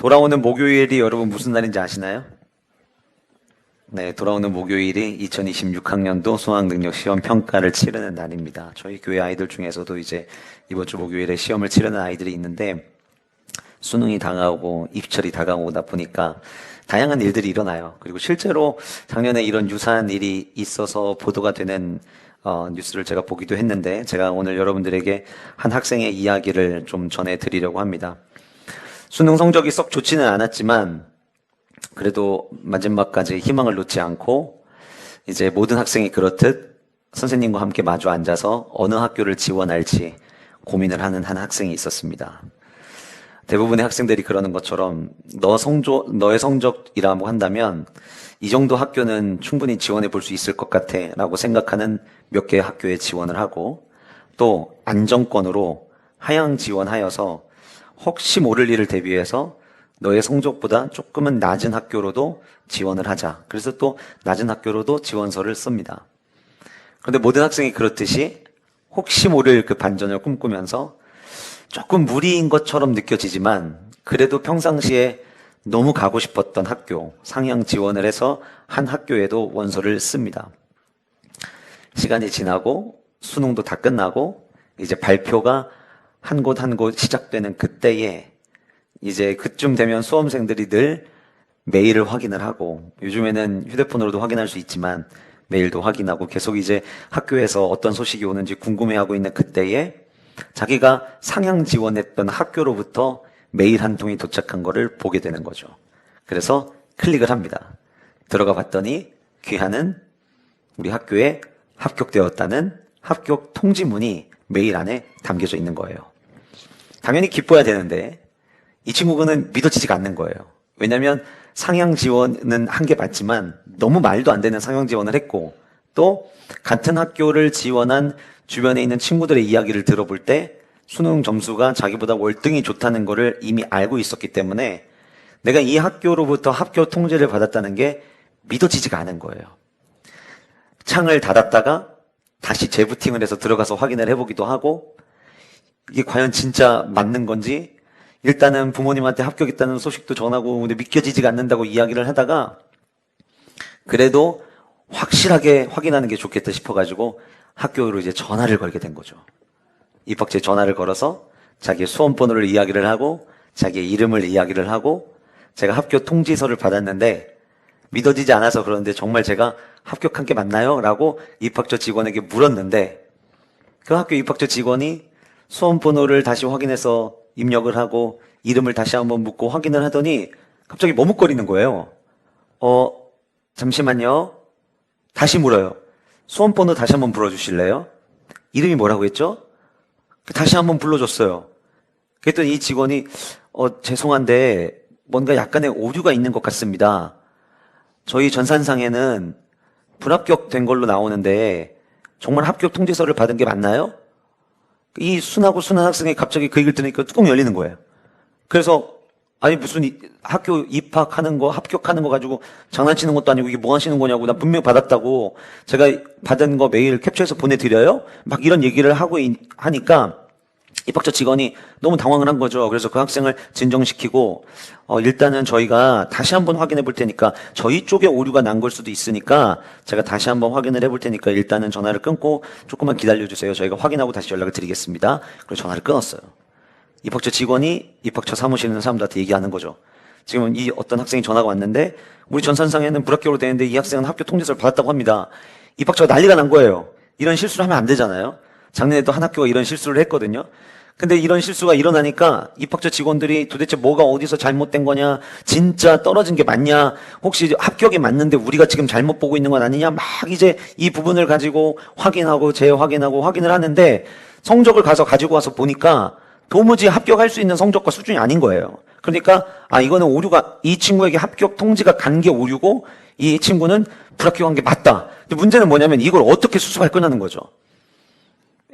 돌아오는 목요일이 여러분 무슨 날인지 아시나요? 네, 돌아오는 목요일이 2026학년도 수학능력 시험 평가를 치르는 날입니다. 저희 교회 아이들 중에서도 이제 이번 주 목요일에 시험을 치르는 아이들이 있는데 수능이 다가오고 입시철이 다가오다 보니까 다양한 일들이 일어나요. 그리고 실제로 작년에 이런 유사한 일이 있어서 보도가 되는 뉴스를 제가 보기도 했는데 제가 오늘 여러분들에게 한 학생의 이야기를 좀 전해드리려고 합니다. 수능 성적이 썩 좋지는 않았지만 그래도 마지막까지 희망을 놓지 않고 이제 모든 학생이 그렇듯 선생님과 함께 마주 앉아서 어느 학교를 지원할지 고민을 하는 한 학생이 있었습니다. 대부분의 학생들이 그러는 것처럼 너의 성적이라고 한다면 이 정도 학교는 충분히 지원해 볼 수 있을 것 같아 라고 생각하는 몇 개의 학교에 지원을 하고 또 안정권으로 하향 지원하여서 혹시 모를 일을 대비해서 너의 성적보다 조금은 낮은 학교로도 지원을 하자. 그래서 또 낮은 학교로도 지원서를 씁니다. 그런데 모든 학생이 그렇듯이 혹시 모를 그 반전을 꿈꾸면서 조금 무리인 것처럼 느껴지지만 그래도 평상시에 너무 가고 싶었던 학교, 상향 지원을 해서 한 학교에도 원서를 씁니다. 시간이 지나고 수능도 다 끝나고 이제 발표가 한 곳 한 곳 시작되는 그때에 이제 그쯤 되면 수험생들이 늘 메일을 확인을 하고 요즘에는 휴대폰으로도 확인할 수 있지만 메일도 확인하고 계속 이제 학교에서 어떤 소식이 오는지 궁금해하고 있는 그때에 자기가 상향 지원했던 학교로부터 메일 한 통이 도착한 거를 보게 되는 거죠. 그래서 클릭을 합니다. 들어가 봤더니 귀하는 우리 학교에 합격되었다는 합격 통지문이 메일 안에 담겨져 있는 거예요. 당연히 기뻐야 되는데 이 친구는 믿어지지가 않는 거예요. 왜냐하면 상향 지원은 한 개 받지만 너무 말도 안 되는 상향 지원을 했고 또 같은 학교를 지원한 주변에 있는 친구들의 이야기를 들어볼 때 수능 점수가 자기보다 월등히 좋다는 거를 이미 알고 있었기 때문에 내가 이 학교로부터 합격 통지를 받았다는 게 믿어지지가 않은 거예요. 창을 닫았다가 다시 재부팅을 해서 들어가서 확인을 해보기도 하고 이게 과연 진짜 맞는 건지 일단은 부모님한테 합격했다는 소식도 전하고 근데 믿겨지지가 않는다고 이야기를 하다가 그래도 확실하게 확인하는 게 좋겠다 싶어가지고 학교로 이제 전화를 걸게 된 거죠. 입학처에 전화를 걸어서 자기의 수험번호를 이야기를 하고 자기의 이름을 이야기를 하고 제가 합격 통지서를 받았는데 믿어지지 않아서 그러는데 정말 제가 합격한 게 맞나요? 라고 입학처 직원에게 물었는데 그 학교 입학처 직원이 수험번호를 다시 확인해서 입력을 하고 이름을 다시 한번 묻고 확인을 하더니 갑자기 머뭇거리는 거예요. 잠시만요. 다시 물어요. 수험번호 다시 한번 불러주실래요? 이름이 뭐라고 했죠? 다시 한번 불러줬어요. 그랬더니 이 직원이 죄송한데 뭔가 약간의 오류가 있는 것 같습니다. 저희 전산상에는 불합격된 걸로 나오는데 정말 합격 통지서를 받은 게 맞나요? 이 순하고 순한 학생이 갑자기 그 얘기를 들으니까 뚜껑 열리는 거예요. 그래서 아니 무슨 학교 입학하는 거 합격하는 거 가지고 장난치는 것도 아니고 이게 뭐 하시는 거냐고 나 분명 받았다고 제가 받은 거 메일 캡처해서 보내드려요? 막 이런 얘기를 하고 하니까 입학처 직원이 너무 당황을 한 거죠. 그래서 그 학생을 진정시키고 일단은 저희가 다시 한번 확인해 볼 테니까 저희 쪽에 오류가 난 걸 수도 있으니까 제가 다시 한번 확인을 해볼 테니까 일단은 전화를 끊고 조금만 기다려주세요. 저희가 확인하고 다시 연락을 드리겠습니다. 그래서 전화를 끊었어요. 입학처 직원이 입학처 사무실에 있는 사람들한테 얘기하는 거죠. 지금 이 어떤 학생이 전화가 왔는데 우리 전산상에는 불합격으로 되는데 이 학생은 학교 통지서를 받았다고 합니다. 입학처가 난리가 난 거예요. 이런 실수를 하면 안 되잖아요. 작년에도 한 학교가 이런 실수를 했거든요. 근데 이런 실수가 일어나니까 입학처 직원들이 도대체 뭐가 어디서 잘못된 거냐, 진짜 떨어진 게 맞냐, 혹시 합격이 맞는데 우리가 지금 잘못 보고 있는 건 아니냐, 막 이제 이 부분을 가지고 확인하고 재확인하고 확인을 하는데 성적을 가지고 와서 보니까 도무지 합격할 수 있는 성적과 수준이 아닌 거예요. 그러니까 이거는 오류가 이 친구에게 합격 통지가 간 게 오류고 이 친구는 불합격한 게 맞다. 근데 문제는 뭐냐면 이걸 어떻게 수습할 거냐는 거죠.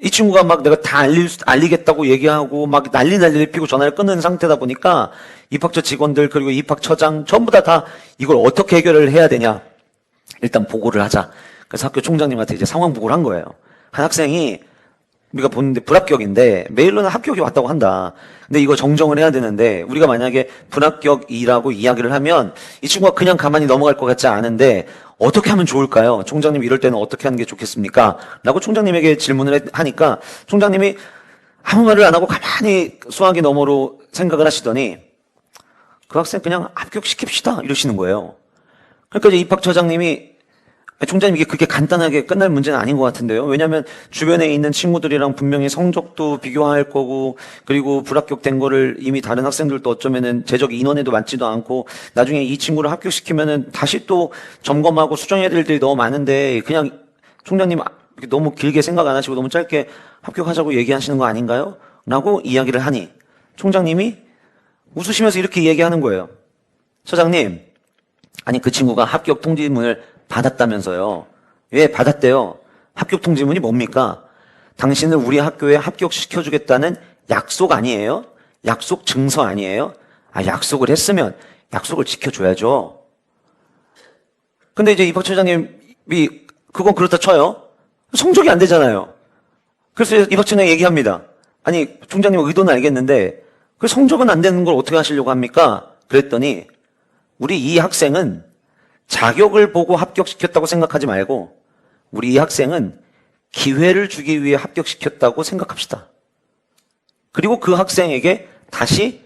이 친구가 막 내가 다 알리겠다고 얘기하고 막 난리를 피고 전화를 끊는 상태다 보니까 입학처 직원들 그리고 입학처장 전부 다 이걸 어떻게 해결을 해야 되냐. 일단 보고를 하자. 그래서 학교 총장님한테 이제 상황 보고를 한 거예요. 한 학생이 우리가 보는데 불합격인데 메일로는 합격이 왔다고 한다. 근데 이거 정정을 해야 되는데 우리가 만약에 불합격이라고 이야기를 하면 이 친구가 그냥 가만히 넘어갈 것 같지 않은데 어떻게 하면 좋을까요? 총장님 이럴 때는 어떻게 하는 게 좋겠습니까? 라고 총장님에게 질문을 하니까 총장님이 아무 말을 안 하고 가만히 수학의 너머로 생각을 하시더니 그 학생 그냥 합격시킵시다 이러시는 거예요. 그러니까 이제 입학처장님이 총장님 이게 그렇게 간단하게 끝날 문제는 아닌 것 같은데요. 왜냐하면 주변에 있는 친구들이랑 분명히 성적도 비교할 거고 그리고 불합격된 거를 이미 다른 학생들도 어쩌면은 제적 인원에도 맞지도 않고 나중에 이 친구를 합격시키면은 다시 또 점검하고 수정해야 될 일들이 너무 많은데 그냥 총장님 너무 길게 생각 안 하시고 너무 짧게 합격하자고 얘기하시는 거 아닌가요? 라고 이야기를 하니 총장님이 웃으시면서 이렇게 얘기하는 거예요. 처장님, 아니 그 친구가 합격 통지문을 받았다면서요. 왜 받았대요? 합격 통지문이 뭡니까? 당신을 우리 학교에 합격시켜주겠다는 약속 아니에요? 약속 증서 아니에요? 아, 약속을 했으면 약속을 지켜줘야죠. 근데 이제 입학처장님이 그건 그렇다 쳐요. 성적이 안 되잖아요. 그래서 입학처장이 얘기합니다. 아니, 총장님 의도는 알겠는데 그 성적은 안 되는 걸 어떻게 하시려고 합니까? 그랬더니 우리 이 학생은 자격을 보고 합격시켰다고 생각하지 말고 우리 이 학생은 기회를 주기 위해 합격시켰다고 생각합시다. 그리고 그 학생에게 다시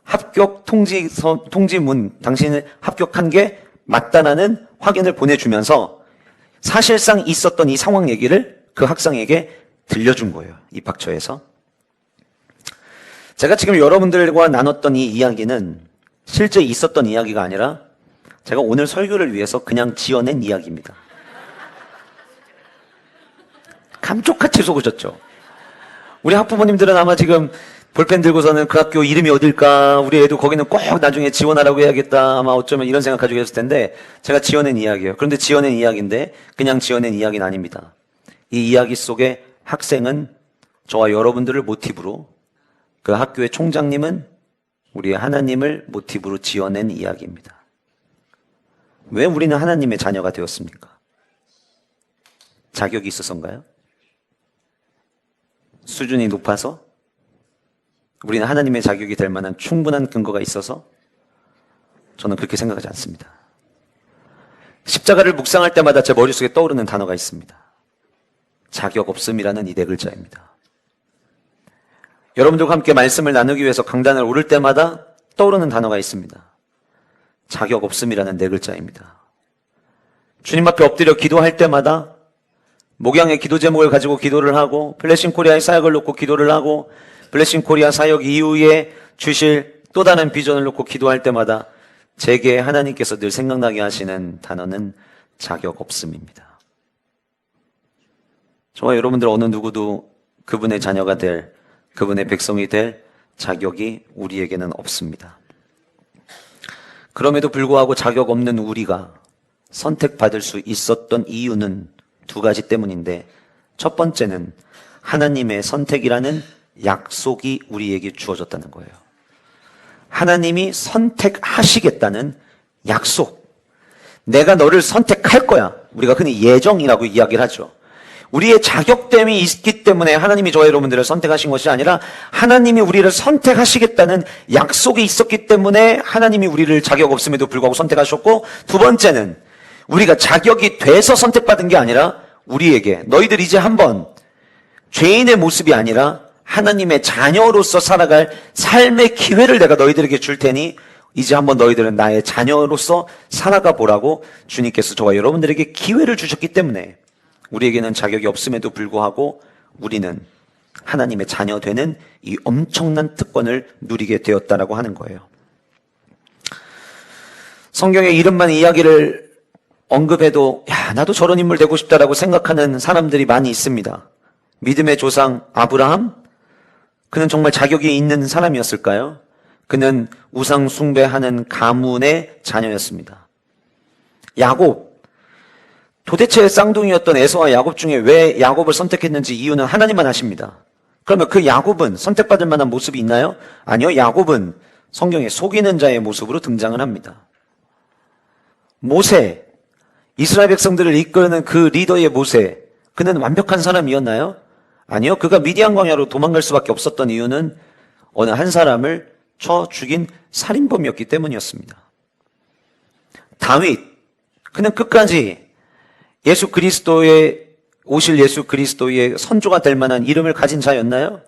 합격 통지문, 당신을 합격한 게 맞다라는 확인을 보내주면서 사실상 있었던 이 상황 얘기를 그 학생에게 들려준 거예요. 입학처에서. 제가 지금 여러분들과 나눴던 이 이야기는 실제 있었던 이야기가 아니라 제가 오늘 설교를 위해서 그냥 지어낸 이야기입니다. 감쪽같이 속으셨죠? 우리 학부모님들은 아마 지금 볼펜 들고서는 그 학교 이름이 어딜까? 우리 애도 거기는 꼭 나중에 지원하라고 해야겠다. 아마 어쩌면 이런 생각 가지고 계실 텐데 제가 지어낸 이야기예요. 그런데 지어낸 이야기인데 그냥 지어낸 이야기는 아닙니다. 이 이야기 속에 학생은 저와 여러분들을 모티브로 그 학교의 총장님은 우리 하나님을 모티브로 지어낸 이야기입니다. 왜 우리는 하나님의 자녀가 되었습니까? 자격이 있어서인가요? 수준이 높아서? 우리는 하나님의 자격이 될 만한 충분한 근거가 있어서? 저는 그렇게 생각하지 않습니다. 십자가를 묵상할 때마다 제 머릿속에 떠오르는 단어가 있습니다. 자격 없음이라는 이 네 글자입니다. 여러분들과 함께 말씀을 나누기 위해서 강단을 오를 때마다 떠오르는 단어가 있습니다. 자격 없음이라는 네 글자입니다. 주님 앞에 엎드려 기도할 때마다 목양의 기도 제목을 가지고 기도를 하고 블레싱 코리아의 사역을 놓고 기도를 하고 블레싱 코리아 사역 이후에 주실 또 다른 비전을 놓고 기도할 때마다 제게 하나님께서 늘 생각나게 하시는 단어는 자격 없음입니다. 저와 여러분들 어느 누구도 그분의 자녀가 될, 그분의 백성이 될 자격이 우리에게는 없습니다. 그럼에도 불구하고 자격 없는 우리가 선택받을 수 있었던 이유는 두 가지 때문인데 첫 번째는 하나님의 선택이라는 약속이 우리에게 주어졌다는 거예요. 하나님이 선택하시겠다는 약속. 내가 너를 선택할 거야. 우리가 흔히 예정이라고 이야기를 하죠. 우리의 자격됨이 있기 때문에 하나님이 저와 여러분들을 선택하신 것이 아니라 하나님이 우리를 선택하시겠다는 약속이 있었기 때문에 하나님이 우리를 자격 없음에도 불구하고 선택하셨고, 두 번째는 우리가 자격이 돼서 선택받은 게 아니라 우리에게 너희들 이제 한번 죄인의 모습이 아니라 하나님의 자녀로서 살아갈 삶의 기회를 내가 너희들에게 줄 테니 이제 한번 너희들은 나의 자녀로서 살아가 보라고 주님께서 저와 여러분들에게 기회를 주셨기 때문에 우리에게는 자격이 없음에도 불구하고 우리는 하나님의 자녀 되는 이 엄청난 특권을 누리게 되었다라고 하는 거예요. 성경의 이름만 이야기를 언급해도 야, 나도 저런 인물 되고 싶다라고 생각하는 사람들이 많이 있습니다. 믿음의 조상 아브라함, 그는 정말 자격이 있는 사람이었을까요? 그는 우상 숭배하는 가문의 자녀였습니다. 야곱, 도대체 쌍둥이였던 에서와 야곱 중에 왜 야곱을 선택했는지 이유는 하나님만 아십니다. 그러면 그 야곱은 선택받을 만한 모습이 있나요? 아니요. 야곱은 성경에 속이는 자의 모습으로 등장을 합니다. 모세, 이스라엘 백성들을 이끄는 그 리더의 모세, 그는 완벽한 사람이었나요? 아니요. 그가 미디안 광야로 도망갈 수밖에 없었던 이유는 어느 한 사람을 쳐 죽인 살인범이었기 때문이었습니다. 다윗, 그는 끝까지 오실 예수 그리스도의 선조가 될 만한 이름을 가진 자였나요?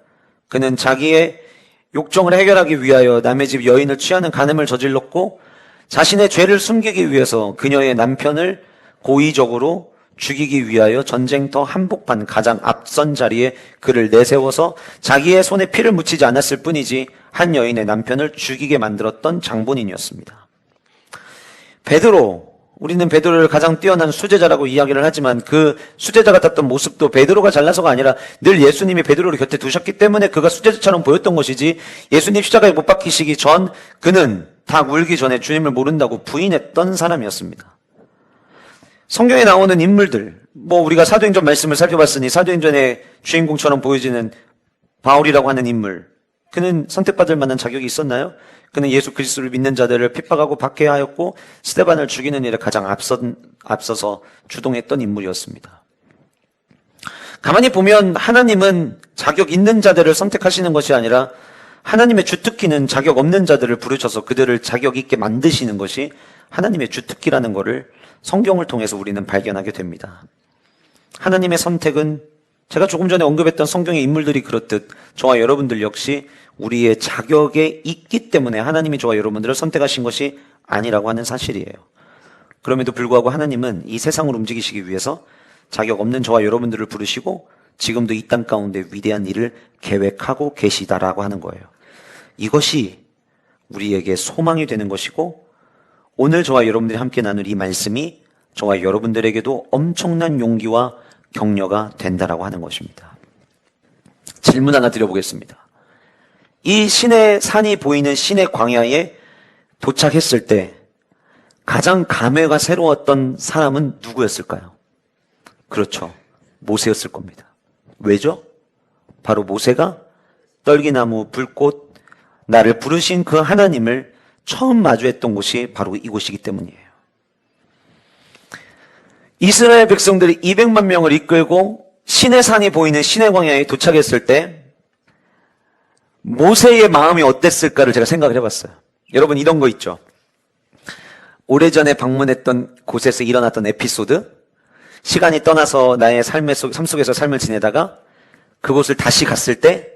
그는 자기의 욕정을 해결하기 위하여 남의 집 여인을 취하는 간음을 저질렀고 자신의 죄를 숨기기 위해서 그녀의 남편을 고의적으로 죽이기 위하여 전쟁터 한복판 가장 앞선 자리에 그를 내세워서 자기의 손에 피를 묻히지 않았을 뿐이지 한 여인의 남편을 죽이게 만들었던 장본인이었습니다. 베드로, 우리는 베드로를 가장 뛰어난 수제자라고 이야기를 하지만 그 수제자 같았던 모습도 베드로가 잘나서가 아니라 늘 예수님이 베드로를 곁에 두셨기 때문에 그가 수제자처럼 보였던 것이지, 예수님 십자가에 못 박히시기 전 그는 닭 울기 전에 주님을 모른다고 부인했던 사람이었습니다. 성경에 나오는 인물들, 우리가 사도행전 말씀을 살펴봤으니 사도행전의 주인공처럼 보여지는 바울이라고 하는 인물, 그는 선택받을 만한 자격이 있었나요? 그는 예수 그리스도를 믿는 자들을 핍박하고 박해하였고 스데반을 죽이는 일에 가장 앞서서 주동했던 인물이었습니다. 가만히 보면 하나님은 자격 있는 자들을 선택하시는 것이 아니라 하나님의 주특기는 자격 없는 자들을 부르셔서 그들을 자격 있게 만드시는 것이 하나님의 주특기라는 것을 성경을 통해서 우리는 발견하게 됩니다. 하나님의 선택은 제가 조금 전에 언급했던 성경의 인물들이 그렇듯 저와 여러분들 역시 우리의 자격에 있기 때문에 하나님이 저와 여러분들을 선택하신 것이 아니라고 하는 사실이에요. 그럼에도 불구하고 하나님은 이 세상을 움직이시기 위해서 자격 없는 저와 여러분들을 부르시고 지금도 이 땅 가운데 위대한 일을 계획하고 계시다라고 하는 거예요. 이것이 우리에게 소망이 되는 것이고 오늘 저와 여러분들이 함께 나눌 이 말씀이 저와 여러분들에게도 엄청난 용기와 격려가 된다라고 하는 것입니다. 질문 하나 드려보겠습니다. 이 신의 산이 보이는 신의 광야에 도착했을 때 가장 감회가 새로웠던 사람은 누구였을까요? 그렇죠. 모세였을 겁니다. 왜죠? 바로 모세가 떨기나무, 불꽃, 나를 부르신 그 하나님을 처음 마주했던 곳이 바로 이곳이기 때문이에요. 이스라엘 백성들이 200만 명을 이끌고 신의 산이 보이는 신의 광야에 도착했을 때 모세의 마음이 어땠을까를 제가 생각을 해봤어요. 여러분 이런 거 있죠. 오래전에 방문했던 곳에서 일어났던 에피소드, 시간이 떠나서 나의 삶 속에서 삶을 지내다가 그곳을 다시 갔을 때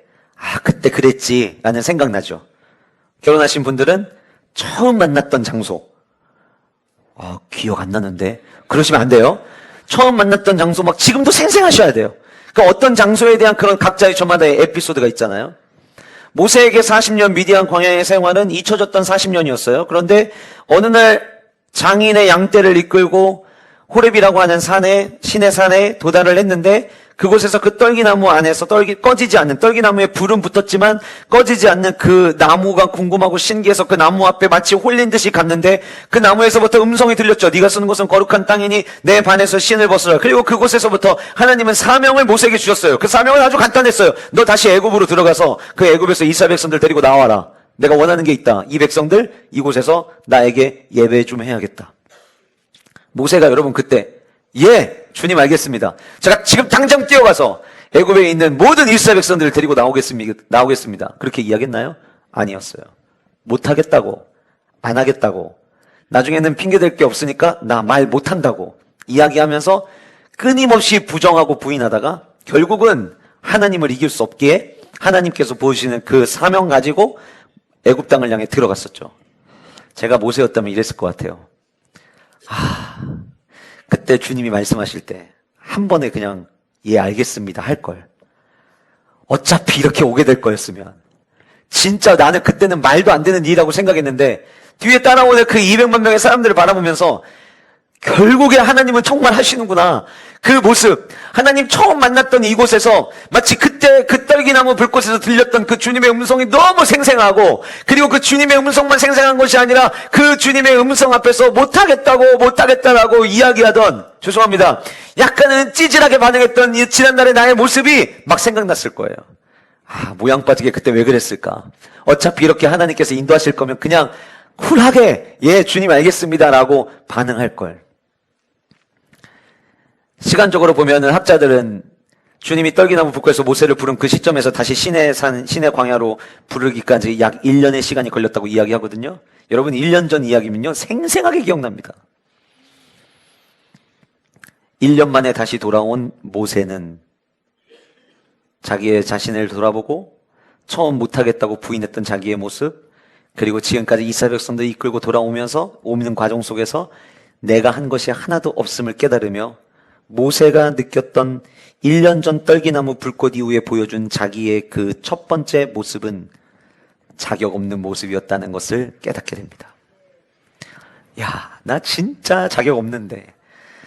그때 그랬지 라는 생각나죠. 결혼하신 분들은 처음 만났던 장소, 기억 안 나는데 그러시면 안 돼요. 처음 만났던 장소 막 지금도 생생하셔야 돼요. 그러니까 어떤 장소에 대한 그런 각자의 저마다의 에피소드가 있잖아요. 모세에게 40년 미디안 광야의 생활은 잊혀졌던 40년이었어요. 그런데 어느 날 장인의 양떼를 이끌고 호렙이라고 하는 신의 산에 도달을 했는데 그곳에서 그 떨기나무 안에서 꺼지지 않는, 떨기나무에 불은 붙었지만 꺼지지 않는 그 나무가 궁금하고 신기해서 그 나무 앞에 마치 홀린 듯이 갔는데 그 나무에서부터 음성이 들렸죠. 네가 쓰는 곳은 거룩한 땅이니 내 반에서 신을 벗으라. 그리고 그곳에서부터 하나님은 사명을 모세에게 주셨어요. 그 사명은 아주 간단했어요. 너 다시 애굽으로 들어가서 그 애굽에서 이스라엘 백성들 데리고 나와라. 내가 원하는 게 있다. 이 백성들 이곳에서 나에게 예배 좀 해야겠다. 모세가 여러분 그때 주님 알겠습니다. 제가 지금 당장 뛰어가서 애굽에 있는 모든 이스라엘 백성들을 데리고 나오겠습니다. 그렇게 이야기했나요? 아니었어요. 못하겠다고, 안 하겠다고, 나중에는 핑계댈 게 없으니까 나 말 못한다고 이야기하면서 끊임없이 부정하고 부인하다가 결국은 하나님을 이길 수 없기에 하나님께서 보여주시는 그 사명 가지고 애굽 땅을 향해 들어갔었죠. 제가 모세였다면 이랬을 것 같아요. 그때 주님이 말씀하실 때 한 번에 그냥 알겠습니다 할걸. 어차피 이렇게 오게 될 거였으면 진짜 나는 그때는 말도 안 되는 일이라고 생각했는데 뒤에 따라오는 그 200만 명의 사람들을 바라보면서 결국에 하나님은 정말 하시는구나. 그 모습, 하나님 처음 만났던 이곳에서 마치 그때 그 떨기나무 불꽃에서 들렸던 그 주님의 음성이 너무 생생하고, 그리고 그 주님의 음성만 생생한 것이 아니라 그 주님의 음성 앞에서 못하겠다라고 이야기하던, 죄송합니다, 약간은 찌질하게 반응했던 이 지난날의 나의 모습이 막 생각났을 거예요. 모양 빠지게 그때 왜 그랬을까? 어차피 이렇게 하나님께서 인도하실 거면 그냥 쿨하게 주님 알겠습니다라고 반응할 걸. 시간적으로 보면은 학자들은 주님이 떨기나무 붓고에서 모세를 부른 그 시점에서 다시 시내 광야로 부르기까지 약 1년의 시간이 걸렸다고 이야기하거든요. 여러분 1년 전 이야기면요 생생하게 기억납니다. 1년 만에 다시 돌아온 모세는 자기의 자신을 돌아보고 처음 못하겠다고 부인했던 자기의 모습, 그리고 지금까지 이스라엘 백성들 이끌고 돌아오면서 오는 과정 속에서 내가 한 것이 하나도 없음을 깨달으며 모세가 느꼈던 1년 전 떨기나무 불꽃 이후에 보여준 자기의 그 첫 번째 모습은 자격 없는 모습이었다는 것을 깨닫게 됩니다. 야, 나 진짜 자격 없는데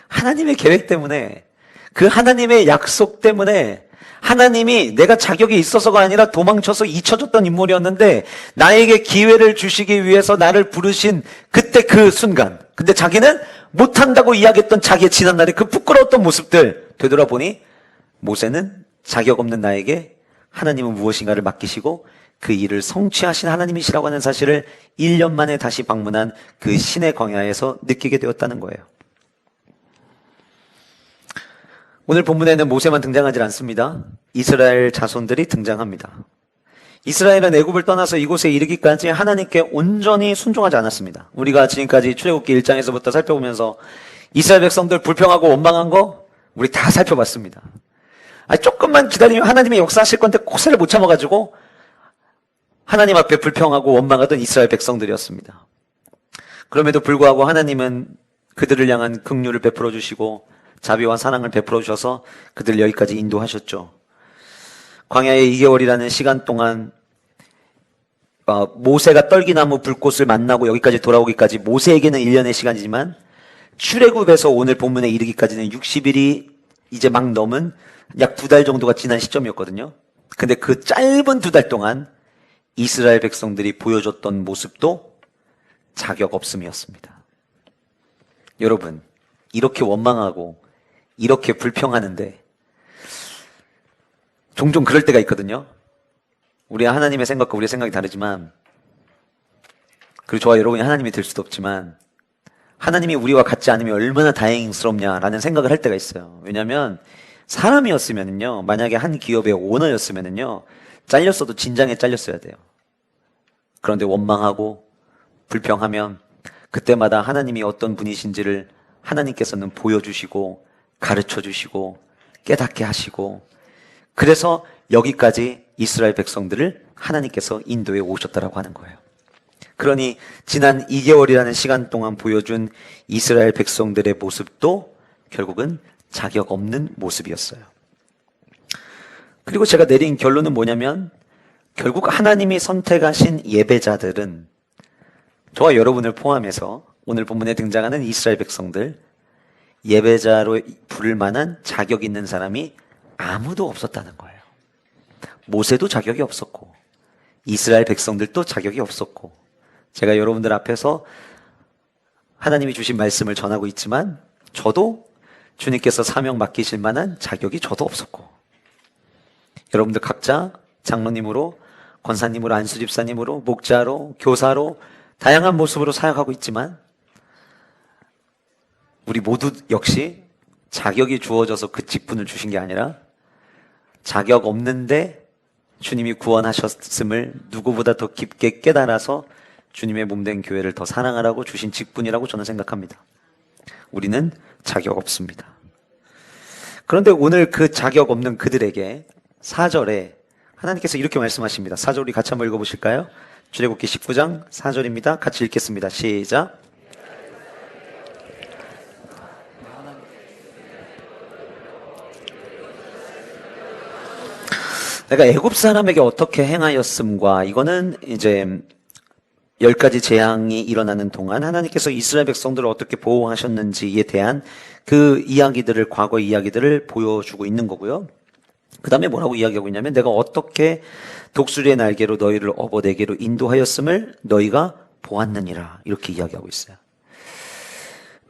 하나님의 계획 때문에, 그 하나님의 약속 때문에 하나님이 내가 자격이 있어서가 아니라 도망쳐서 잊혀졌던 인물이었는데 나에게 기회를 주시기 위해서 나를 부르신 그때 그 순간, 근데 자기는 못한다고 이야기했던 자기의 지난날의 그 부끄러웠던 모습들 되돌아보니 모세는 자격 없는 나에게 하나님은 무엇인가를 맡기시고 그 일을 성취하신 하나님이시라고 하는 사실을 1년 만에 다시 방문한 그 신의 광야에서 느끼게 되었다는 거예요. 오늘 본문에는 모세만 등장하지 않습니다. 이스라엘 자손들이 등장합니다. 이스라엘은 애굽을 떠나서 이곳에 이르기까지 하나님께 온전히 순종하지 않았습니다. 우리가 지금까지 출애굽기 1장에서부터 살펴보면서 이스라엘 백성들 불평하고 원망한 거 우리 다 살펴봤습니다. 조금만 기다리면 하나님의 역사하실 건데 코세를 못 참아가지고 하나님 앞에 불평하고 원망하던 이스라엘 백성들이었습니다. 그럼에도 불구하고 하나님은 그들을 향한 긍휼을 베풀어 주시고 자비와 사랑을 베풀어 주셔서 그들 여기까지 인도하셨죠. 광야의 2개월이라는 시간 동안 모세가 떨기나무 불꽃을 만나고 여기까지 돌아오기까지 모세에게는 1년의 시간이지만 출애굽에서 오늘 본문에 이르기까지는 60일이 이제 막 넘은 약 2달 정도가 지난 시점이었거든요. 근데 그 짧은 2달 동안 이스라엘 백성들이 보여줬던 모습도 자격 없음이었습니다. 여러분, 이렇게 원망하고 이렇게 불평하는데 종종 그럴 때가 있거든요. 우리 하나님의 생각과 우리의 생각이 다르지만, 그리고 저와 여러분이 하나님이 될 수도 없지만 하나님이 우리와 같지 않으면 얼마나 다행스럽냐라는 생각을 할 때가 있어요. 왜냐하면 사람이었으면요, 만약에 한 기업의 오너였으면요 잘렸어도 진작에 잘렸어야 돼요. 그런데 원망하고 불평하면 그때마다 하나님이 어떤 분이신지를 하나님께서는 보여주시고 가르쳐주시고 깨닫게 하시고, 그래서 여기까지 이스라엘 백성들을 하나님께서 인도해 오셨다라고 하는 거예요. 그러니 지난 2개월이라는 시간 동안 보여준 이스라엘 백성들의 모습도 결국은 자격 없는 모습이었어요. 그리고 제가 내린 결론은 뭐냐면, 결국 하나님이 선택하신 예배자들은 저와 여러분을 포함해서 오늘 본문에 등장하는 이스라엘 백성들, 예배자로 부를 만한 자격 있는 사람이 아무도 없었다는 거예요. 모세도 자격이 없었고 이스라엘 백성들도 자격이 없었고, 제가 여러분들 앞에서 하나님이 주신 말씀을 전하고 있지만 저도 주님께서 사명 맡기실 만한 자격이 저도 없었고, 여러분들 각자 장로님으로, 권사님으로, 안수집사님으로, 목자로, 교사로 다양한 모습으로 사역하고 있지만 우리 모두 역시 자격이 주어져서 그 직분을 주신 게 아니라 자격 없는데 주님이 구원하셨음을 누구보다 더 깊게 깨달아서 주님의 몸된 교회를 더 사랑하라고 주신 직분이라고 저는 생각합니다. 우리는 자격 없습니다. 그런데 오늘 그 자격 없는 그들에게 4절에 하나님께서 이렇게 말씀하십니다. 4절 우리 같이 한번 읽어보실까요? 출애굽기 19장 4절입니다. 같이 읽겠습니다. 시작. 내가 애굽 사람에게 어떻게 행하였음과, 이거는 이제 10가지 재앙이 일어나는 동안 하나님께서 이스라엘 백성들을 어떻게 보호하셨는지에 대한 그 이야기들을, 과거 이야기들을 보여주고 있는 거고요. 그 다음에 뭐라고 이야기하고 있냐면, 내가 어떻게 독수리의 날개로 너희를 업어 내게로 인도하였음을 너희가 보았느니라, 이렇게 이야기하고 있어요.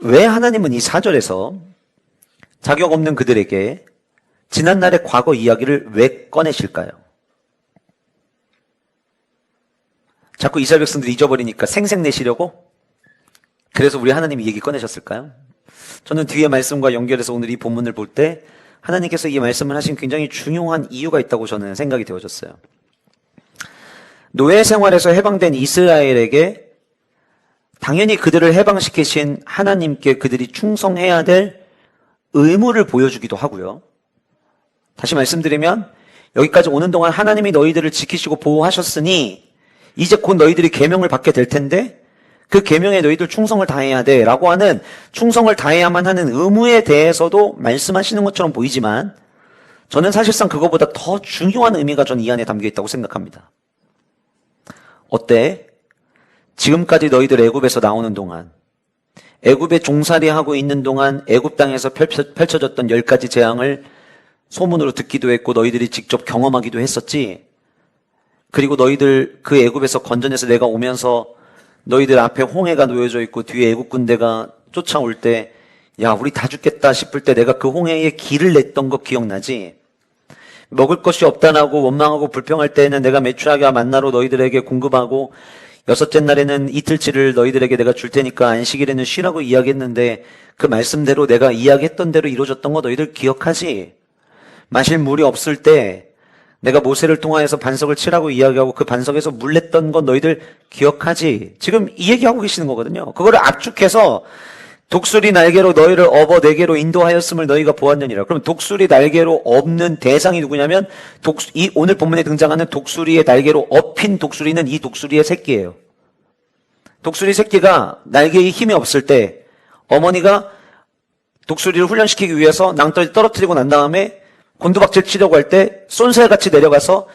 왜 하나님은 이 4절에서 자격 없는 그들에게 지난날의 과거 이야기를 왜 꺼내실까요? 자꾸 이스라엘 백성들이 잊어버리니까 생색내시려고? 그래서 우리 하나님이 얘기 꺼내셨을까요? 저는 뒤에 말씀과 연결해서 오늘 이 본문을 볼 때 하나님께서 이 말씀을 하신 굉장히 중요한 이유가 있다고 저는 생각이 되어졌어요. 노예 생활에서 해방된 이스라엘에게 당연히 그들을 해방시키신 하나님께 그들이 충성해야 될 의무를 보여주기도 하고요. 다시 말씀드리면 여기까지 오는 동안 하나님이 너희들을 지키시고 보호하셨으니 이제 곧 너희들이 계명을 받게 될 텐데 그 계명에 너희들 충성을 다해야 돼 라고 하는 충성을 다해야만 하는 의무에 대해서도 말씀하시는 것처럼 보이지만 저는 사실상 그거보다 더 중요한 의미가 저는 이 안에 담겨 있다고 생각합니다. 어때? 지금까지 너희들 애굽에서 나오는 동안 애굽에 종살이하고 있는 동안 애굽 땅에서 펼쳐졌던 10가지 재앙을 소문으로 듣기도 했고 너희들이 직접 경험하기도 했었지. 그리고 너희들 그 애굽에서 건져내서 내가 오면서 너희들 앞에 홍해가 놓여져 있고 뒤에 애굽 군대가 쫓아올 때 야 우리 다 죽겠다 싶을 때 내가 그 홍해에 길을 냈던 거 기억나지? 먹을 것이 없다라고 원망하고 불평할 때에는 내가 메추라기와 만나로 너희들에게 공급하고 여섯째 날에는 이틀치를 너희들에게 내가 줄 테니까 안식일에는 쉬라고 이야기했는데 그 말씀대로 내가 이야기했던 대로 이루어졌던 거 너희들 기억하지? 마실 물이 없을 때 내가 모세를 통하여서 반석을 치라고 이야기하고 그 반석에서 물 냈던 건 너희들 기억하지? 지금 이 얘기하고 계시는 거거든요. 그거를 압축해서 독수리 날개로 너희를 업어 내게로 인도하였음을 너희가 보았느니라. 그럼 독수리 날개로 업는 대상이 누구냐면 이 오늘 본문에 등장하는 독수리의 날개로 업힌 독수리는 이 독수리의 새끼예요. 독수리 새끼가 날개에 힘이 없을 때 어머니가 독수리를 훈련시키기 위해서 낭떠러지 떨어뜨리고 난 다음에 곤두박질 치려고 할 때 쏜살같이 내려가서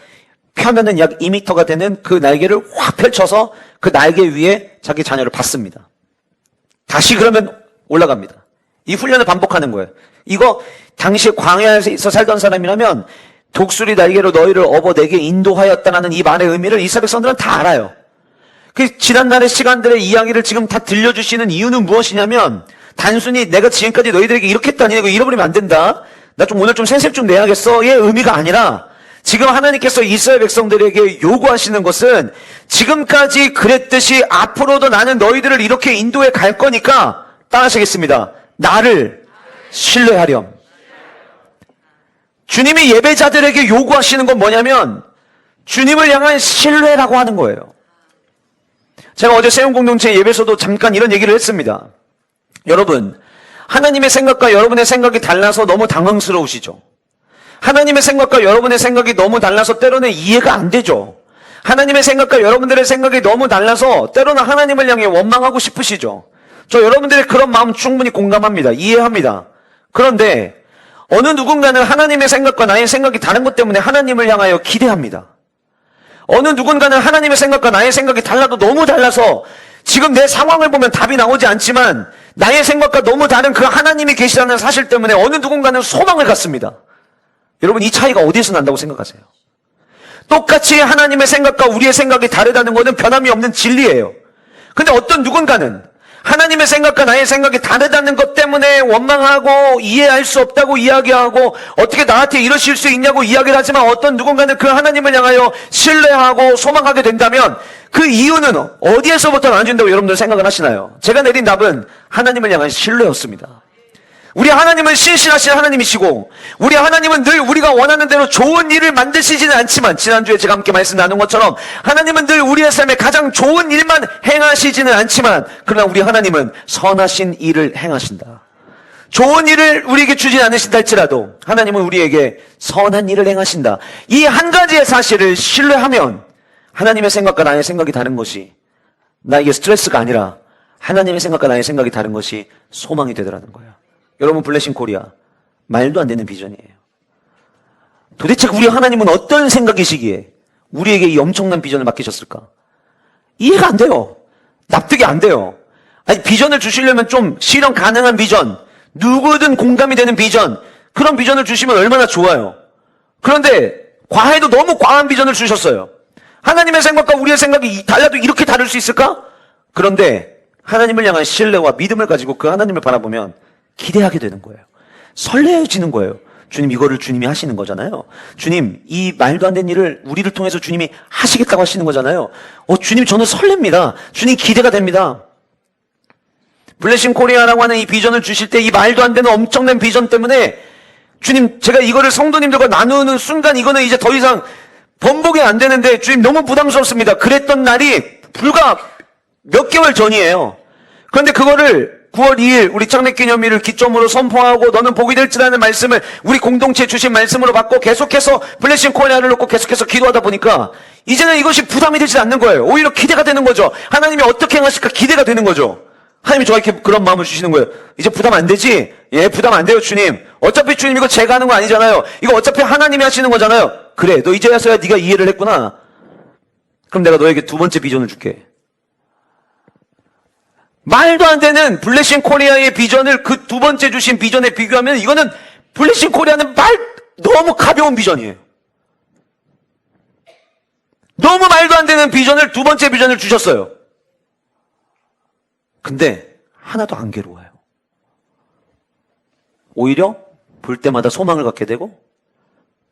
펴면은 약 2m가 되는 그 날개를 확 펼쳐서 그 날개 위에 자기 자녀를 받습니다. 다시 그러면 올라갑니다. 이 훈련을 반복하는 거예요. 이거 당시 광야에서 살던 사람이라면 독수리 날개로 너희를 업어 내게 인도하였다는 이 말의 의미를 이스라엘 백성들은 다 알아요. 그 지난날의 시간들의 이야기를 지금 다 들려주시는 이유는 무엇이냐면 단순히 내가 지금까지 너희들에게 이렇게 했다니 이거 잃어버리면 안 된다. 나 좀 오늘 좀 센스 좀 내야겠어의 의미가 아니라 지금 하나님께서 이스라엘 백성들에게 요구하시는 것은 지금까지 그랬듯이 앞으로도 나는 너희들을 이렇게 인도해 갈 거니까 따라하시겠습니다. 나를 신뢰하렴. 주님이 예배자들에게 요구하시는 건 뭐냐면 주님을 향한 신뢰라고 하는 거예요. 제가 어제 세운공동체 예배에서도 잠깐 이런 얘기를 했습니다. 여러분, 하나님의 생각과 여러분의 생각이 달라서 너무 당황스러우시죠? 하나님의 생각과 여러분의 생각이 너무 달라서 때로는 이해가 안 되죠? 하나님의 생각과 여러분들의 생각이 너무 달라서 때로는 하나님을 향해 원망하고 싶으시죠? 저 여러분들의 그런 마음 충분히 공감합니다. 이해합니다. 그런데 어느 누군가는 하나님의 생각과 나의 생각이 다른 것 때문에 하나님을 향하여 기대합니다. 어느 누군가는 하나님의 생각과 나의 생각이 달라도 너무 달라서 지금 내 상황을 보면 답이 나오지 않지만 나의 생각과 너무 다른 그 하나님이 계시다는 사실 때문에 어느 누군가는 소망을 갖습니다. 여러분 이 차이가 어디에서 난다고 생각하세요? 똑같이 하나님의 생각과 우리의 생각이 다르다는 것은 변함이 없는 진리예요. 근데 어떤 누군가는 하나님의 생각과 나의 생각이 다르다는 것 때문에 원망하고 이해할 수 없다고 이야기하고 어떻게 나한테 이러실 수 있냐고 이야기를 하지만 어떤 누군가는 그 하나님을 향하여 신뢰하고 소망하게 된다면 그 이유는 어디에서부터 나눠진다고 여러분들 생각을 하시나요? 제가 내린 답은 하나님을 향한 신뢰였습니다. 우리 하나님은 신실하신 하나님이시고 우리 하나님은 늘 우리가 원하는 대로 좋은 일을 만드시지는 않지만 지난주에 제가 함께 말씀 나눈 것처럼 하나님은 늘 우리의 삶에 가장 좋은 일만 행하시지는 않지만 그러나 우리 하나님은 선하신 일을 행하신다. 좋은 일을 우리에게 주진 않으신다 할지라도 하나님은 우리에게 선한 일을 행하신다. 이 한 가지의 사실을 신뢰하면 하나님의 생각과 나의 생각이 다른 것이 나에게 스트레스가 아니라 하나님의 생각과 나의 생각이 다른 것이 소망이 되더라는 거예요. 여러분 블레싱 코리아 말도 안 되는 비전이에요. 도대체 우리 하나님은 어떤 생각이시기에 우리에게 이 엄청난 비전을 맡기셨을까? 이해가 안 돼요. 납득이 안 돼요. 아니 비전을 주시려면 좀 실현 가능한 비전, 누구든 공감이 되는 비전, 그런 비전을 주시면 얼마나 좋아요. 그런데 과해도 너무 과한 비전을 주셨어요. 하나님의 생각과 우리의 생각이 달라도 이렇게 다를 수 있을까? 그런데 하나님을 향한 신뢰와 믿음을 가지고 그 하나님을 바라보면 기대하게 되는 거예요. 설레어지는 거예요. 주님 이거를 주님이 하시는 거잖아요. 주님 이 말도 안 되는 일을 우리를 통해서 주님이 하시겠다고 하시는 거잖아요. 주님 저는 설렙니다. 주님 기대가 됩니다. 블레싱 코리아라고 하는 이 비전을 주실 때 이 말도 안 되는 엄청난 비전 때문에 주님, 제가 이거를 성도님들과 나누는 순간 이거는 이제 더 이상 번복이 안 되는데 주님 너무 부담스럽습니다. 그랬던 날이 불과 몇 개월 전이에요. 그런데 그거를 9월 2일 우리 창립기념일을 기점으로 선포하고 너는 복이 될지라는 말씀을 우리 공동체에 주신 말씀으로 받고 계속해서 블레싱 코리아를 놓고 계속해서 기도하다 보니까 이제는 이것이 부담이 되지 않는 거예요. 오히려 기대가 되는 거죠. 하나님이 어떻게 행하실까 기대가 되는 거죠. 하나님이 저에게 그런 마음을 주시는 거예요. 이제 부담 안 되지? 예, 부담 안 돼요, 주님. 어차피 주님 이거 제가 하는 거 아니잖아요. 이거 어차피 하나님이 하시는 거잖아요. 그래, 너 이제야서야 네가 이해를 했구나. 그럼 내가 너에게 두 번째 비전을 줄게. 말도 안 되는 블레싱 코리아의 비전을 그 두 번째 주신 비전에 비교하면 이거는 블레싱 코리아는 너무 가벼운 비전이에요. 너무 말도 안 되는 비전을 두 번째 비전을 주셨어요. 근데 하나도 안 괴로워요. 오히려 볼 때마다 소망을 갖게 되고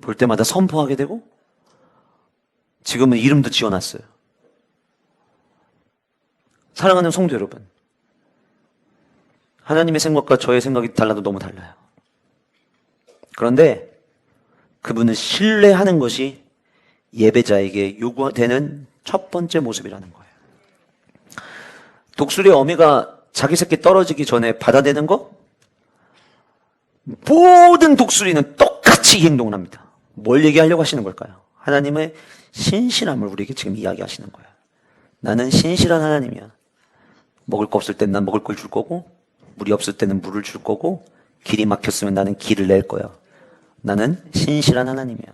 볼 때마다 선포하게 되고 지금은 이름도 지어놨어요. 사랑하는 성도 여러분, 하나님의 생각과 저의 생각이 달라도 너무 달라요. 그런데 그분을 신뢰하는 것이 예배자에게 요구되는 첫 번째 모습이라는 거예요. 독수리 어미가 자기 새끼 떨어지기 전에 받아내는 거? 모든 독수리는 똑같이 이 행동을 합니다. 뭘 얘기하려고 하시는 걸까요? 하나님의 신실함을 우리에게 지금 이야기하시는 거예요. 나는 신실한 하나님이야. 먹을 거 없을 땐 난 먹을 걸 줄 거고, 물이 없을 때는 물을 줄 거고, 길이 막혔으면 나는 길을 낼 거야. 나는 신실한 하나님이야.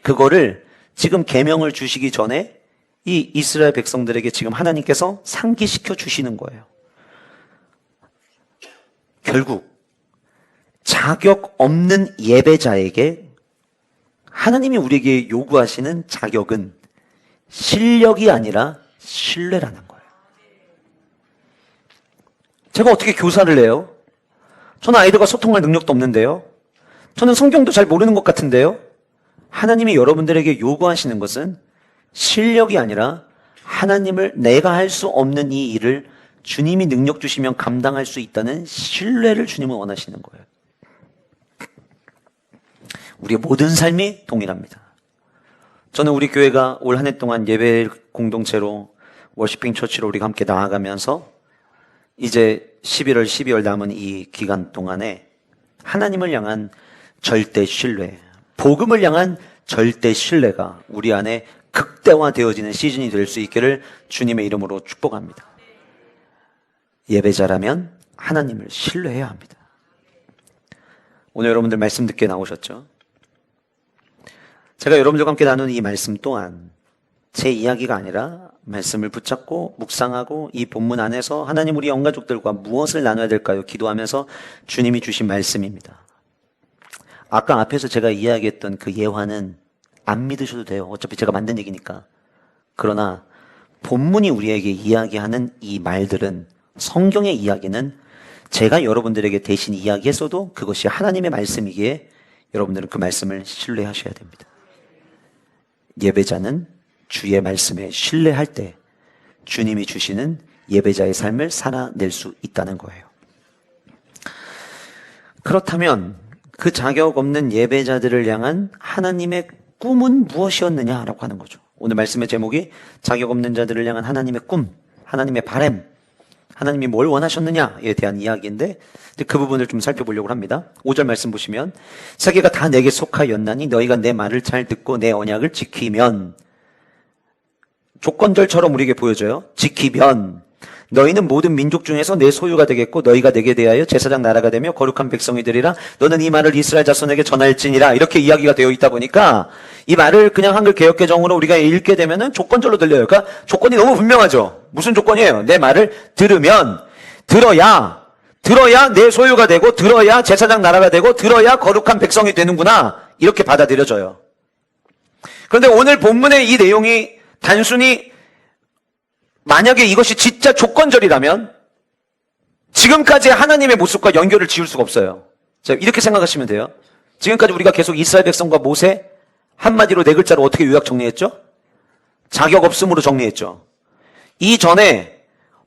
그거를 지금 계명을 주시기 전에 이 이스라엘 백성들에게 지금 하나님께서 상기시켜 주시는 거예요. 결국 자격 없는 예배자에게 하나님이 우리에게 요구하시는 자격은 실력이 아니라 신뢰라는 거예요. 제가 어떻게 교사를 해요? 저는 아이들과 소통할 능력도 없는데요. 저는 성경도 잘 모르는 것 같은데요. 하나님이 여러분들에게 요구하시는 것은 실력이 아니라 하나님을 내가 할 수 없는 이 일을 주님이 능력 주시면 감당할 수 있다는 신뢰를 주님은 원하시는 거예요. 우리의 모든 삶이 동일합니다. 저는 우리 교회가 올 한 해 동안 예배 공동체로 워시핑 처치로 우리가 함께 나아가면서 이제 11월, 12월 남은 이 기간 동안에 하나님을 향한 절대 신뢰, 복음을 향한 절대 신뢰가 우리 안에 극대화되어지는 시즌이 될 수 있기를 주님의 이름으로 축복합니다. 예배자라면 하나님을 신뢰해야 합니다. 오늘 여러분들 말씀 듣게 나오셨죠? 제가 여러분들과 함께 나누는 이 말씀 또한 제 이야기가 아니라 말씀을 붙잡고 묵상하고 이 본문 안에서 하나님 우리 영가족들과 무엇을 나눠야 될까요? 기도하면서 주님이 주신 말씀입니다. 아까 앞에서 제가 이야기했던 그 예화는 안 믿으셔도 돼요. 어차피 제가 만든 얘기니까. 그러나 본문이 우리에게 이야기하는 이 말들은, 성경의 이야기는 제가 여러분들에게 대신 이야기했어도 그것이 하나님의 말씀이기에 여러분들은 그 말씀을 신뢰하셔야 됩니다. 예배자는 주의 말씀에 신뢰할 때 주님이 주시는 예배자의 삶을 살아낼 수 있다는 거예요. 그렇다면 그 자격 없는 예배자들을 향한 하나님의 꿈은 무엇이었느냐라고 하는 거죠. 오늘 말씀의 제목이 자격 없는 자들을 향한 하나님의 꿈, 하나님의 바램, 하나님이 뭘 원하셨느냐에 대한 이야기인데 그 부분을 좀 살펴보려고 합니다. 5절 말씀 보시면 세계가 다 내게 속하였나니 너희가 내 말을 잘 듣고 내 언약을 지키면, 조건절처럼 우리에게 보여져요. 지키면 너희는 모든 민족 중에서 내 소유가 되겠고 너희가 내게 대하여 제사장 나라가 되며 거룩한 백성이 되리라. 너는 이 말을 이스라엘 자손에게 전할지니라. 이렇게 이야기가 되어 있다 보니까 이 말을 그냥 한글 개역개정으로 우리가 읽게 되면은 조건절로 들려요. 그러니까 조건이 너무 분명하죠. 무슨 조건이에요? 내 말을 들으면, 들어야 내 소유가 되고, 들어야 제사장 나라가 되고, 들어야 거룩한 백성이 되는구나. 이렇게 받아들여져요. 그런데 오늘 본문의 이 내용이 단순히 만약에 이것이 진짜 조건절이라면 지금까지의 하나님의 모습과 연결을 지을 수가 없어요. 자, 이렇게 생각하시면 돼요. 지금까지 우리가 계속 이스라엘 백성과 모세, 한마디로 네 글자로 어떻게 요약 정리했죠? 자격 없음으로 정리했죠. 이전에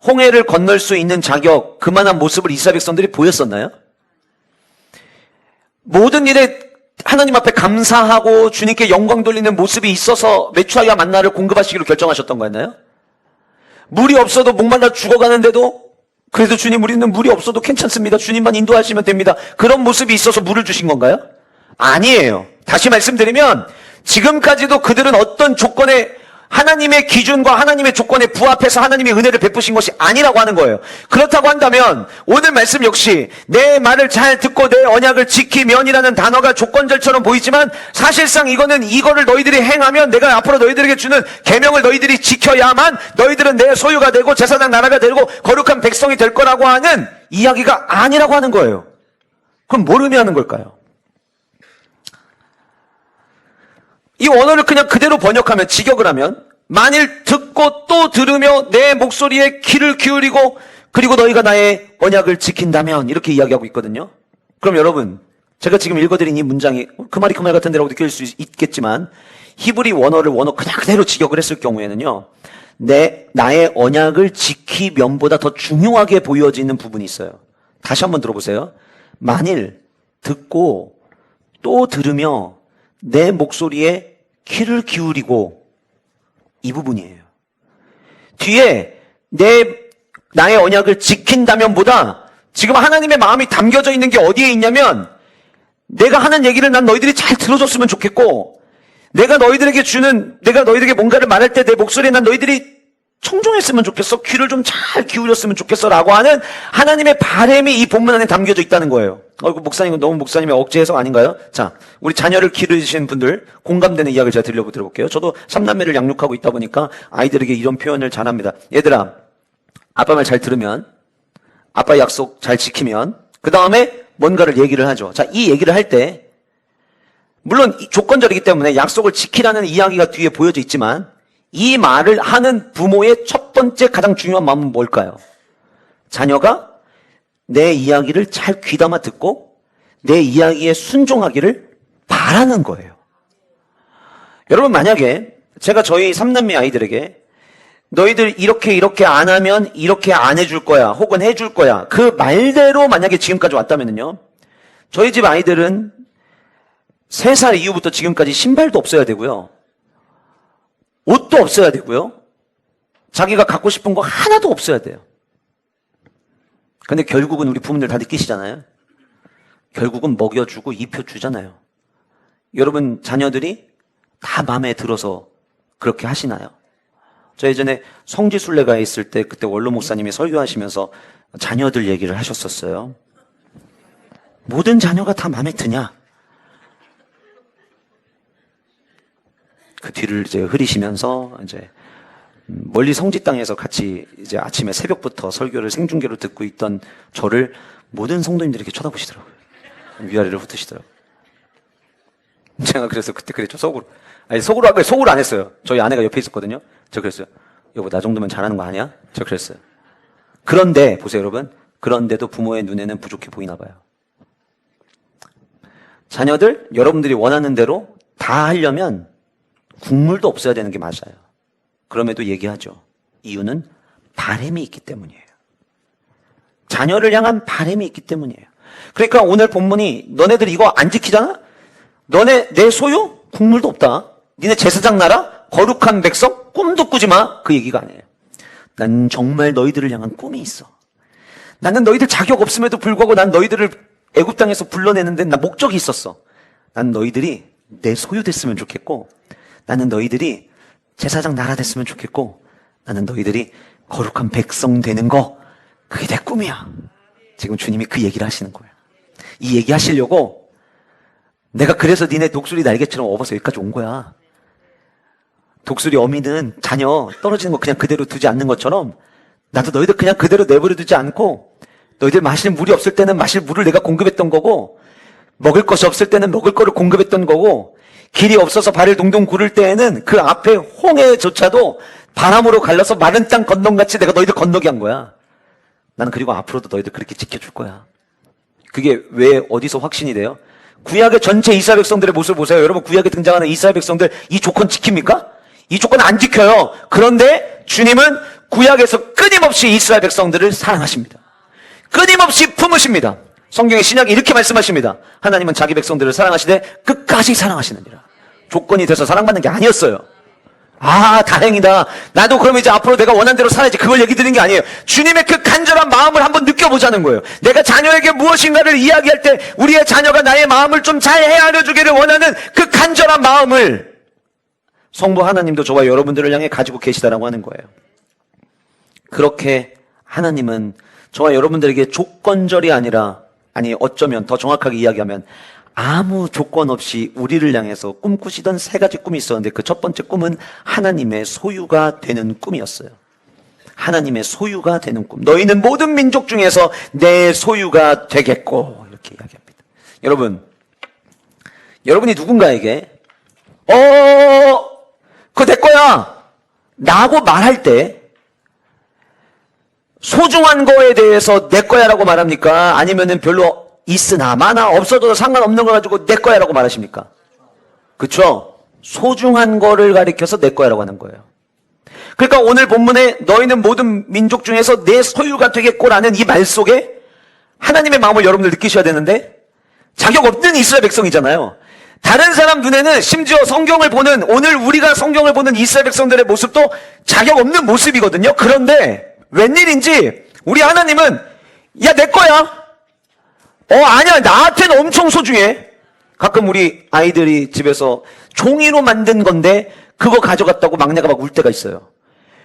홍해를 건널 수 있는 자격, 그만한 모습을 이스라엘 백성들이 보였었나요? 모든 일에 하나님 앞에 감사하고 주님께 영광 돌리는 모습이 있어서 메추라기와 만나를 공급하시기로 결정하셨던 거였나요? 물이 없어도 목말라 죽어가는데도 그래도 주님, 우리는 물이 없어도 괜찮습니다. 주님만 인도하시면 됩니다. 그런 모습이 있어서 물을 주신 건가요? 아니에요. 다시 말씀드리면 지금까지도 그들은 어떤 조건에, 하나님의 기준과 하나님의 조건에 부합해서 하나님의 은혜를 베푸신 것이 아니라고 하는 거예요. 그렇다고 한다면 오늘 말씀 역시 내 말을 잘 듣고 내 언약을 지키면이라는 단어가 조건절처럼 보이지만 사실상 이거를 너희들이 행하면 내가 앞으로 너희들에게 주는 계명을 너희들이 지켜야만 너희들은 내 소유가 되고 제사장 나라가 되고 거룩한 백성이 될 거라고 하는 이야기가 아니라고 하는 거예요. 그럼 뭘 의미하는 걸까요? 이 원어를 그냥 그대로 번역하면, 직역을 하면, 만일 듣고 또 들으며 내 목소리에 귀를 기울이고 그리고 너희가 나의 언약을 지킨다면, 이렇게 이야기하고 있거든요. 그럼 여러분, 제가 지금 읽어드린 이 문장이 그 말이 그 말 같은데 라고 느낄 수 있겠지만 히브리 원어를 그냥 그대로 직역을 했을 경우에는요, 나의 언약을 지키면보다 더 중요하게 보여지는 부분이 있어요. 다시 한번 들어보세요. 만일 듣고 또 들으며 내 목소리에 귀를 기울이고, 이 부분이에요. 뒤에 나의 언약을 지킨다면 보다 지금 하나님의 마음이 담겨져 있는 게 어디에 있냐면, 내가 하는 얘기를 난 너희들이 잘 들어줬으면 좋겠고, 내가 너희들에게 뭔가를 말할 때 내 목소리에 난 너희들이 청종했으면 좋겠어. 귀를 좀 잘 기울였으면 좋겠어. 라고 하는 하나님의 바람이 이 본문 안에 담겨져 있다는 거예요. 목사님, 너무 목사님의 억지 해석 아닌가요? 자, 우리 자녀를 기르시는 분들 공감되는 이야기를 제가 들려드려볼게요. 저도 3남매를 양육하고 있다 보니까 아이들에게 이런 표현을 잘합니다. 얘들아, 아빠 말 잘 들으면, 아빠 약속 잘 지키면, 그 다음에 뭔가를 얘기를 하죠. 자, 이 얘기를 할 때, 물론 조건절이기 때문에 약속을 지키라는 이야기가 뒤에 보여져 있지만, 이 말을 하는 부모의 첫 번째 가장 중요한 마음은 뭘까요? 자녀가 내 이야기를 잘 귀담아 듣고 내 이야기에 순종하기를 바라는 거예요. 여러분, 만약에 제가 저희 3남매 아이들에게 너희들 이렇게 안 하면 이렇게 안 해줄 거야, 혹은 해줄 거야, 그 말대로 만약에 지금까지 왔다면요, 저희 집 아이들은 3살 이후부터 지금까지 신발도 없어야 되고요, 옷도 없어야 되고요, 자기가 갖고 싶은 거 하나도 없어야 돼요. 근데 결국은 우리 부모님들 다 느끼시잖아요. 결국은 먹여주고 입혀주잖아요. 여러분 자녀들이 다 마음에 들어서 그렇게 하시나요? 저 예전에 성지순례가에 있을 때 그때 원로 목사님이 설교하시면서 자녀들 얘기를 하셨었어요. 모든 자녀가 다 마음에 드냐? 그 뒤를 이제 흐리시면서 이제 멀리 성지 땅에서 같이 이제 아침에 새벽부터 설교를 생중계로 듣고 있던 저를 모든 성도님들이 이렇게 쳐다보시더라고요. 위아래를 훑으시더라고요. 제가 그래서 그때 그랬죠. 속으로 안 했어요. 저희 아내가 옆에 있었거든요. 저 그랬어요. 여보, 나 정도면 잘하는 거 아니야? 저 그랬어요. 그런데 보세요, 여러분. 그런데도 부모의 눈에는 부족해 보이나 봐요. 자녀들, 여러분들이 원하는 대로 다 하려면 국물도 없어야 되는 게 맞아요. 그럼에도 얘기하죠. 이유는 바람이 있기 때문이에요. 자녀를 향한 바람이 있기 때문이에요. 그러니까 오늘 본문이 너네들 이거 안 지키잖아? 내 소유? 국물도 없다. 니네 제사장 나라? 거룩한 백성? 꿈도 꾸지 마. 그 얘기가 아니에요. 난 정말 너희들을 향한 꿈이 있어. 나는 너희들 자격 없음에도 불구하고 난 너희들을 애굽 땅에서 불러내는데 나 목적이 있었어. 난 너희들이 내 소유 됐으면 좋겠고, 나는 너희들이 제사장 나라 됐으면 좋겠고, 나는 너희들이 거룩한 백성 되는 거, 그게 내 꿈이야. 지금 주님이 그 얘기를 하시는 거예요. 이 얘기 하시려고 내가 그래서 니네 독수리 날개처럼 업어서 여기까지 온 거야. 독수리 어미는 자녀 떨어지는 거 그냥 그대로 두지 않는 것처럼 나도 너희들 그냥 그대로 내버려 두지 않고, 너희들 마실 물이 없을 때는 마실 물을 내가 공급했던 거고, 먹을 것이 없을 때는 먹을 거를 공급했던 거고, 길이 없어서 발을 동동 구를 때에는 그 앞에 홍해조차도 바람으로 갈라서 마른 땅 건너같이 내가 너희들 건너게 한 거야. 나는 그리고 앞으로도 너희들 그렇게 지켜줄 거야. 그게 왜 어디서 확신이 돼요? 구약의 전체 이스라엘 백성들의 모습을 보세요. 여러분, 구약에 등장하는 이스라엘 백성들 이 조건 지킵니까? 이 조건 안 지켜요. 그런데 주님은 구약에서 끊임없이 이스라엘 백성들을 사랑하십니다. 끊임없이 품으십니다. 성경의 신약이 이렇게 말씀하십니다. 하나님은 자기 백성들을 사랑하시되 끝까지 사랑하시느니라. 조건이 돼서 사랑받는 게 아니었어요. 아, 다행이다. 나도 그러면 이제 앞으로 내가 원하는 대로 살아야지. 그걸 얘기 드리는 게 아니에요. 주님의 그 간절한 마음을 한번 느껴보자는 거예요. 내가 자녀에게 무엇인가를 이야기할 때 우리의 자녀가 나의 마음을 좀 잘 헤아려 주기를 원하는 그 간절한 마음을 성부 하나님도 저와 여러분들을 향해 가지고 계시다라고 하는 거예요. 그렇게 하나님은 저와 여러분들에게 조건절이 아니라, 아니 어쩌면 더 정확하게 이야기하면 아무 조건 없이 우리를 향해서 꿈꾸시던 세 가지 꿈이 있었는데 그 첫 번째 꿈은 하나님의 소유가 되는 꿈이었어요. 하나님의 소유가 되는 꿈. 너희는 모든 민족 중에서 내 소유가 되겠고, 이렇게 이야기합니다. 여러분이 누군가에게 그거 내 거야 라고 말할 때 소중한 거에 대해서 내 거야 라고 말합니까? 아니면은 별로 있으나 마나 없어도 상관없는 거 가지고 내 거야 라고 말하십니까? 그쵸? 소중한 거를 가리켜서 내 거야 라고 하는 거예요. 그러니까 오늘 본문에 너희는 모든 민족 중에서 내 소유가 되겠고라는 이 말 속에 하나님의 마음을 여러분들 느끼셔야 되는데, 자격 없는 이스라엘 백성이잖아요. 다른 사람 눈에는 심지어 성경을 보는, 오늘 우리가 성경을 보는 이스라엘 백성들의 모습도 자격 없는 모습이거든요. 그런데 웬일인지 우리 하나님은 야, 내 거야. 아니야, 나한테는 엄청 소중해. 가끔 우리 아이들이 집에서 종이로 만든 건데 그거 가져갔다고 막내가 막 울 때가 있어요.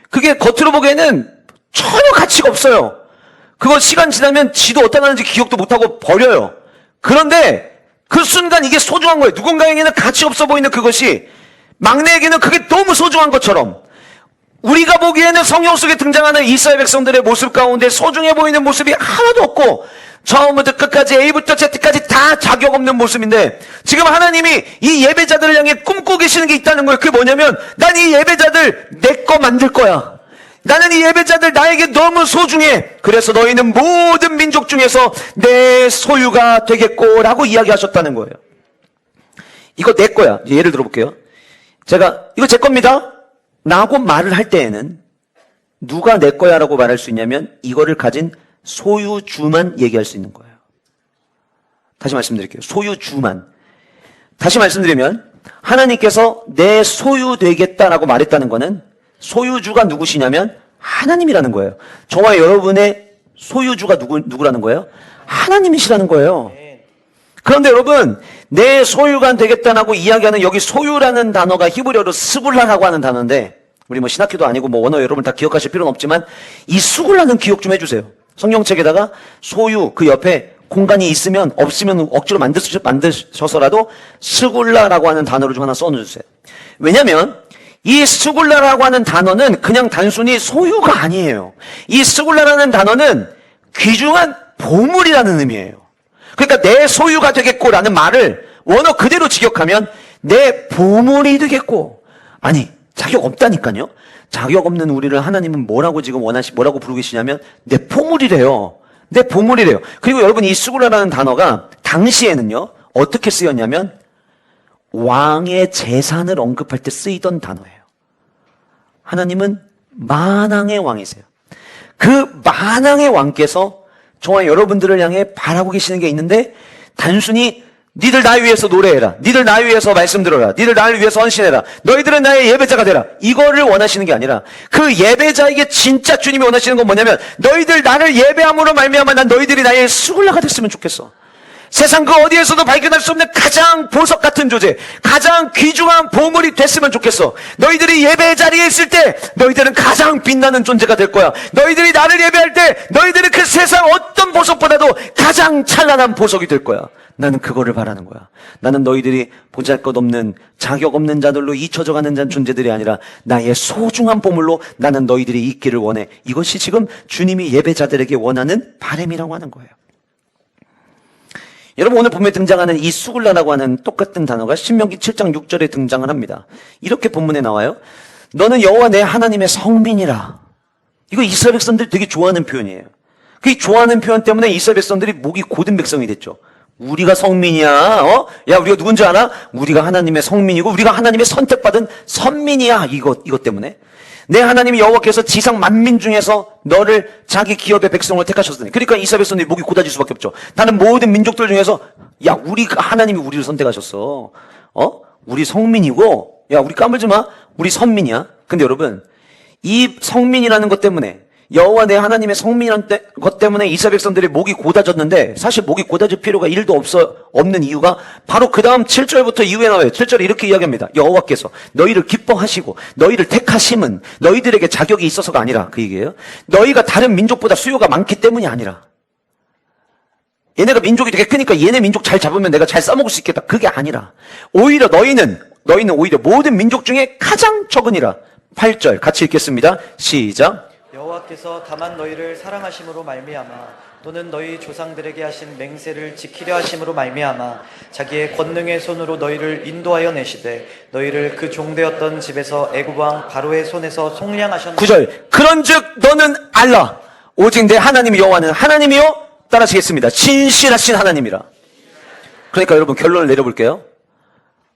그게 겉으로 보기에는 전혀 가치가 없어요. 그거 시간 지나면 지도 어디다 놨는지 기억도 못하고 버려요. 그런데 그 순간 이게 소중한 거예요. 누군가에게는 가치 없어 보이는 그것이 막내에게는 그게 너무 소중한 것처럼, 우리가 보기에는 성경 속에 등장하는 이스라엘 백성들의 모습 가운데 소중해 보이는 모습이 하나도 없고 처음부터 끝까지 A부터 Z까지 다 자격 없는 모습인데, 지금 하나님이 이 예배자들을 향해 꿈꾸고 계시는 게 있다는 거예요. 그게 뭐냐면, 난 이 예배자들 내 거 만들 거야. 나는 이 예배자들 나에게 너무 소중해. 그래서 너희는 모든 민족 중에서 내 소유가 되겠고 라고 이야기하셨다는 거예요. 이거 내 거야. 예를 들어볼게요. 제가 이거 제 겁니다 라고 말을 할 때에는 누가 내 거야 라고 말할 수 있냐면 이거를 가진 소유주만 얘기할 수 있는 거예요. 다시 말씀드릴게요. 소유주만. 다시 말씀드리면 하나님께서 내 소유 되겠다라고 말했다는 거는 소유주가 누구시냐면 하나님이라는 거예요. 저와 여러분의 소유주가 누구라는 거예요? 하나님이시라는 거예요. 그런데 여러분, 내 소유가 되겠다라고 이야기하는 여기 소유라는 단어가 히브리어로 스굴라라고 하는 단어인데, 우리 뭐 신학교도 아니고 뭐 원어 여러분 다 기억하실 필요는 없지만 이 스굴라는 기억 좀 해주세요. 성경책에다가 소유 그 옆에 공간이 있으면 없으면 억지로 만드셔서라도 스굴라라고 하는 단어를 좀 하나 써놓으세요. 왜냐면 이 스굴라라고 하는 단어는 그냥 단순히 소유가 아니에요. 이 스굴라라는 단어는 귀중한 보물이라는 의미예요. 그러니까 내 소유가 되겠고라는 말을 원어 그대로 직역하면 내 보물이 되겠고, 아니 자격 없다니까요. 자격 없는 우리를 하나님은 뭐라고 지금 뭐라고 부르고 계시냐면 내 보물이래요. 내 보물이래요. 그리고 여러분, 이 스굴라라는 단어가 당시에는요 어떻게 쓰였냐면 왕의 재산을 언급할 때 쓰이던 단어예요. 하나님은 만왕의 왕이세요. 그 만왕의 왕께서 저와 여러분들을 향해 바라고 계시는 게 있는데, 단순히 니들 나를 위해서 노래해라, 니들 나를 위해서 말씀 들어라, 니들 나를 위해서 헌신해라, 너희들은 나의 예배자가 되라, 이거를 원하시는 게 아니라 그 예배자에게 진짜 주님이 원하시는 건 뭐냐면, 너희들 나를 예배함으로 말미암아 난 너희들이 나의 스굴라가 됐으면 좋겠어. 세상 그 어디에서도 발견할 수 없는 가장 보석 같은 존재, 가장 귀중한 보물이 됐으면 좋겠어. 너희들이 예배 자리에 있을 때 너희들은 가장 빛나는 존재가 될 거야. 너희들이 나를 예배할 때 너희들은 그 세상 어떤 보석보다도 가장 찬란한 보석이 될 거야. 나는 그거를 바라는 거야. 나는 너희들이 보잘것없는 자격 없는 자들로 잊혀져가는 존재들이 아니라 나의 소중한 보물로 나는 너희들이 있기를 원해. 이것이 지금 주님이 예배자들에게 원하는 바람이라고 하는 거예요. 여러분, 오늘 본문에 등장하는 이 스굴라라고 하는 똑같은 단어가 신명기 7장 6절에 등장을 합니다. 이렇게 본문에 나와요. 너는 여호와 내 하나님의 성민이라. 이거 이스라엘 백성들이 되게 좋아하는 표현이에요. 그 좋아하는 표현 때문에 이스라엘 백성들이 목이 고든 백성이 됐죠. 우리가 성민이야. 야, 우리가 누군지 알아? 우리가 하나님의 성민이고 우리가 하나님의 선택받은 선민이야. 이것 때문에. 내 하나님이 여호와께서 지상 만민 중에서 너를 자기 기업의 백성으로 택하셨으니. 그러니까 이스라엘 백성들이 목이 곧아질 수밖에 없죠. 다른 모든 민족들 중에서 야, 하나님이 우리를 선택하셨어. 우리 성민이고, 야, 우리 까불지 마. 우리 선민이야. 근데 여러분, 이 성민이라는 것 때문에, 여호와 내 하나님의 성민이라는 것 때문에 이스라엘 백성들이 목이 곧아졌는데, 사실 목이 곧아질 필요가 1도 없는 이유가 바로 그 다음 7절부터 이후에 나와요. 7절에 이렇게 이야기합니다. 여호와께서 너희를 기뻐하시고 너희를 택하심은 너희들에게 자격이 있어서가 아니라, 그 얘기예요. 너희가 다른 민족보다 수요가 많기 때문이 아니라, 얘네가 민족이 되게 크니까 얘네 민족 잘 잡으면 내가 잘 써먹을 수 있겠다. 그게 아니라 오히려 너희는 오히려 모든 민족 중에 가장 적으니라. 8절 같이 읽겠습니다. 시작. 여호와께서 다만 너희를 사랑하심으로 말미암아 또는 너희 조상들에게 하신 맹세를 지키려 하심으로 말미암아 자기의 권능의 손으로 너희를 인도하여 내시되 너희를 그 종되었던 집에서 애굽 왕 바로의 손에서 속량하셨느니라. 9절 그런즉 너는 알라 오직 내 하나님 여호와는 하나님이요, 따라하시겠습니다, 신실하신 하나님이라. 그러니까 여러분 결론을 내려볼게요.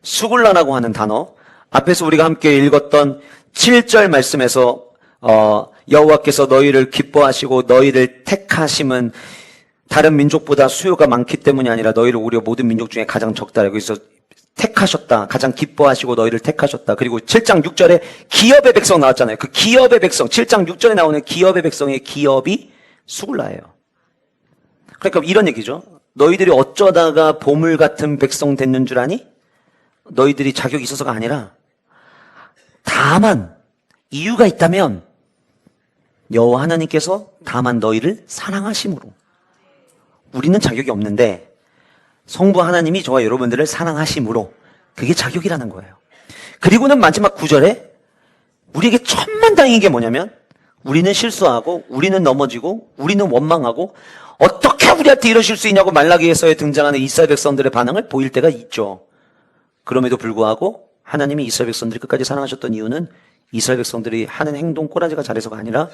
수굴라라고 하는 단어, 앞에서 우리가 함께 읽었던 7절 말씀에서 여호와께서 너희를 기뻐하시고 너희를 택하심은 다른 민족보다 수요가 많기 때문이 아니라 너희를 오히려 모든 민족 중에 가장 적다. 여기서 택하셨다, 가장 기뻐하시고 너희를 택하셨다. 그리고 7장 6절에 기업의 백성 나왔잖아요. 그 기업의 백성, 7장 6절에 나오는 기업의 백성의 기업이 수굴라예요. 그러니까 이런 얘기죠. 너희들이 어쩌다가 보물 같은 백성 됐는 줄 아니? 너희들이 자격이 있어서가 아니라, 다만 이유가 있다면 여호와 하나님께서 다만 너희를 사랑하심으로. 우리는 자격이 없는데 성부 하나님이 저와 여러분들을 사랑하심으로, 그게 자격이라는 거예요. 그리고는 마지막 9절에 우리에게 천만다행인 게 뭐냐면, 우리는 실수하고 우리는 넘어지고 우리는 원망하고 어떻게 우리한테 이러실 수 있냐고 말라기에서의 등장하는 이스라엘 백성들의 반응을 보일 때가 있죠. 그럼에도 불구하고 하나님이 이스라엘 백성들을 끝까지 사랑하셨던 이유는 이스라엘 백성들이 하는 행동 꼬라지가 잘해서가 아니라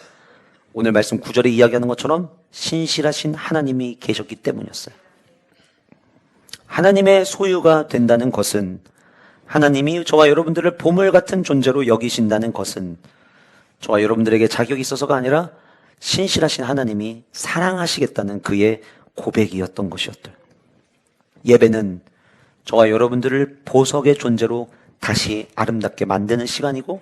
오늘 말씀 9절에 이야기하는 것처럼 신실하신 하나님이 계셨기 때문이었어요. 하나님의 소유가 된다는 것은, 하나님이 저와 여러분들을 보물 같은 존재로 여기신다는 것은 저와 여러분들에게 자격이 있어서가 아니라 신실하신 하나님이 사랑하시겠다는 그의 고백이었던 것이었대요. 예배는 저와 여러분들을 보석의 존재로 다시 아름답게 만드는 시간이고,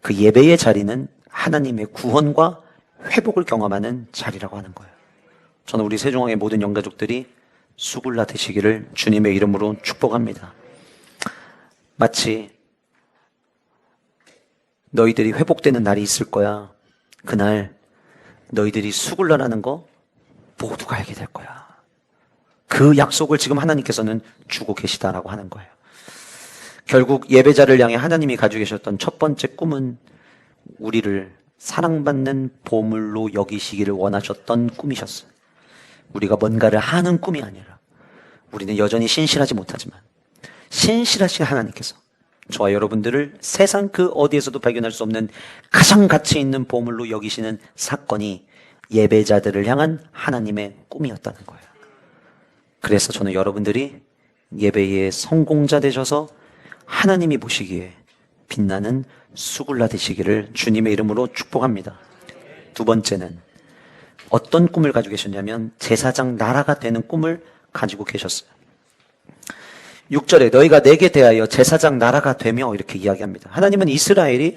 그 예배의 자리는 하나님의 구원과 회복을 경험하는 자리라고 하는 거예요. 저는 우리 세종왕의 모든 영가족들이 수굴라 되시기를 주님의 이름으로 축복합니다. 마치 너희들이 회복되는 날이 있을 거야. 그날 너희들이 수굴라라는 거 모두가 알게 될 거야. 그 약속을 지금 하나님께서는 주고 계시다라고 하는 거예요. 결국 예배자를 향해 하나님이 가지고 계셨던 첫 번째 꿈은 우리를 사랑받는 보물로 여기시기를 원하셨던 꿈이셨어요. 우리가 뭔가를 하는 꿈이 아니라, 우리는 여전히 신실하지 못하지만 신실하신 하나님께서 저와 여러분들을 세상 그 어디에서도 발견할 수 없는 가장 가치 있는 보물로 여기시는 사건이 예배자들을 향한 하나님의 꿈이었다는 거예요. 그래서 저는 여러분들이 예배의 성공자 되셔서 하나님이 보시기에 빛나는 수굴라 되시기를 주님의 이름으로 축복합니다. 두 번째는 어떤 꿈을 가지고 계셨냐면, 제사장 나라가 되는 꿈을 가지고 계셨어요. 6절에 너희가 내게 대하여 제사장 나라가 되며 이렇게 이야기합니다. 하나님은 이스라엘이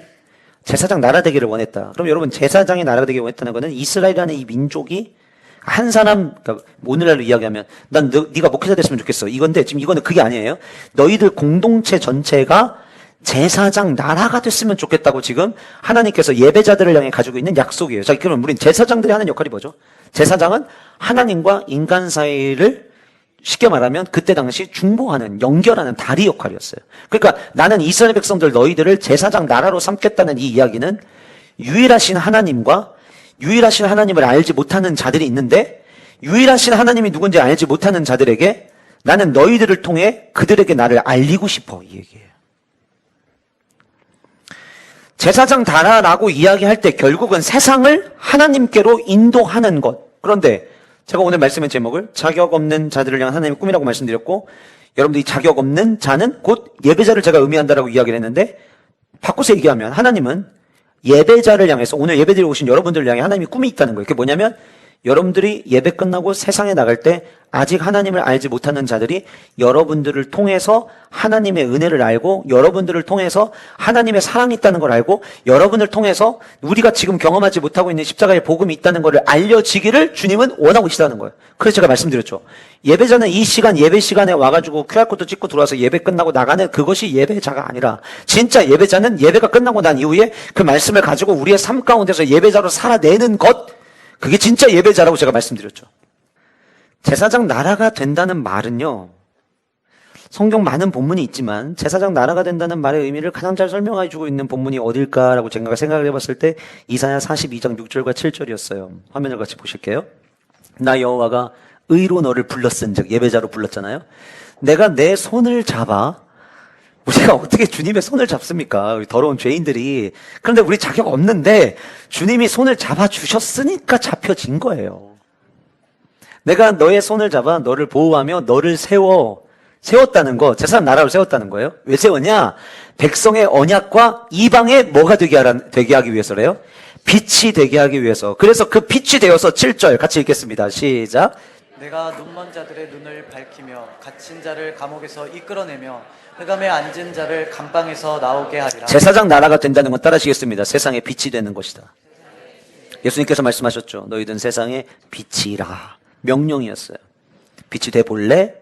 제사장 나라 되기를 원했다. 그럼 여러분, 제사장의 나라가 되기를 원했다는 것은 이스라엘이라는 이 민족이 한 사람, 그러니까 오늘날로 이야기하면 난 네가 목회자 됐으면 좋겠어, 이건데 지금 이거는 그게 아니에요. 너희들 공동체 전체가 제사장 나라가 됐으면 좋겠다고 지금 하나님께서 예배자들을 향해 가지고 있는 약속이에요. 자, 그러면 우린 제사장들이 하는 역할이 뭐죠? 제사장은 하나님과 인간 사이를 쉽게 말하면 그때 당시 중보하는, 연결하는 다리 역할이었어요. 그러니까 나는 이스라엘 백성들 너희들을 제사장 나라로 삼겠다는 이 이야기는 유일하신 하나님과 유일하신 하나님을 알지 못하는 자들이 있는데, 유일하신 하나님이 누군지 알지 못하는 자들에게 나는 너희들을 통해 그들에게 나를 알리고 싶어, 이 얘기예요. 제사장 나라라고 이야기할 때 결국은 세상을 하나님께로 인도하는 것. 그런데 제가 오늘 말씀의 제목을 자격 없는 자들을 향한 하나님의 꿈이라고 말씀드렸고, 여러분들이 자격 없는 자는 곧 예배자를 제가 의미한다라고 이야기를 했는데, 바꿔서 얘기하면 하나님은 예배자를 향해서 오늘 예배드리러 오신 여러분들을 향해 하나님이 꿈이 있다는 거예요. 그게 뭐냐면 여러분들이 예배 끝나고 세상에 나갈 때 아직 하나님을 알지 못하는 자들이 여러분들을 통해서 하나님의 은혜를 알고 여러분들을 통해서 하나님의 사랑이 있다는 걸 알고 여러분을 통해서 우리가 지금 경험하지 못하고 있는 십자가의 복음이 있다는 것을 알려지기를 주님은 원하고 계시다는 거예요. 그래서 제가 말씀드렸죠. 예배자는 이 시간 예배 시간에 와가지고 QR코드 찍고 들어와서 예배 끝나고 나가는 그것이 예배자가 아니라 진짜 예배자는 예배가 끝나고 난 이후에 그 말씀을 가지고 우리의 삶 가운데서 예배자로 살아내는 것, 그게 진짜 예배자라고 제가 말씀드렸죠. 제사장 나라가 된다는 말은요, 성경 많은 본문이 있지만 제사장 나라가 된다는 말의 의미를 가장 잘 설명해 주고 있는 본문이 어딜까라고 제가 생각을 해봤을 때 이사야 42장 6절과 7절이었어요. 화면을 같이 보실게요. 나 여호와가 의로 너를 불렀은즉, 예배자로 불렀잖아요. 내가 내 손을 잡아, 우리가 어떻게 주님의 손을 잡습니까? 우리 더러운 죄인들이. 그런데 우리 자격 없는데 주님이 손을 잡아주셨으니까 잡혀진 거예요. 내가 너의 손을 잡아 너를 보호하며 너를 세웠다는 거, 제사장 나라를 세웠다는 거예요. 왜 세웠냐? 백성의 언약과 이방의 뭐가 되게 하기 위해서래요? 빛이 되게 하기 위해서. 그래서 그 빛이 되어서 7절 같이 읽겠습니다. 시작. 내가 눈먼 자들의 눈을 밝히며 갇힌 자를 감옥에서 이끌어내며 흑암에 앉은 자를 감방에서 나오게 하리라. 제사장 나라가 된다는 건 따라하시겠습니다. 세상의 빛이 되는 것이다. 예수님께서 말씀하셨죠. 너희는 세상의 빛이라. 명령이었어요. 빛이 돼 볼래?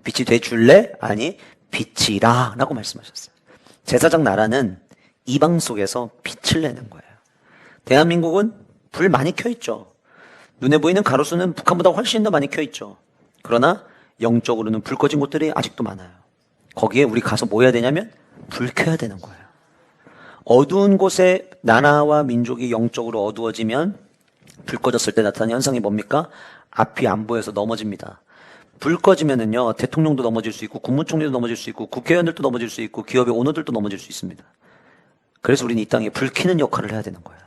빛이 돼 줄래? 아니, 빛이라 라고 말씀하셨어요. 제사장 나라는 이방 속에서 빛을 내는 거예요. 대한민국은 불 많이 켜있죠. 눈에 보이는 가로수는 북한보다 훨씬 더 많이 켜있죠. 그러나 영적으로는 불 꺼진 곳들이 아직도 많아요. 거기에 우리 가서 뭐 해야 되냐면 불 켜야 되는 거예요. 어두운 곳에 나라와 민족이 영적으로 어두워지면 불 꺼졌을 때 나타나는 현상이 뭡니까? 앞이 안 보여서 넘어집니다. 불 꺼지면은요, 대통령도 넘어질 수 있고 국무총리도 넘어질 수 있고 국회의원들도 넘어질 수 있고 기업의 오너들도 넘어질 수 있습니다. 그래서 우리는 이 땅에 불 켜는 역할을 해야 되는 거예요.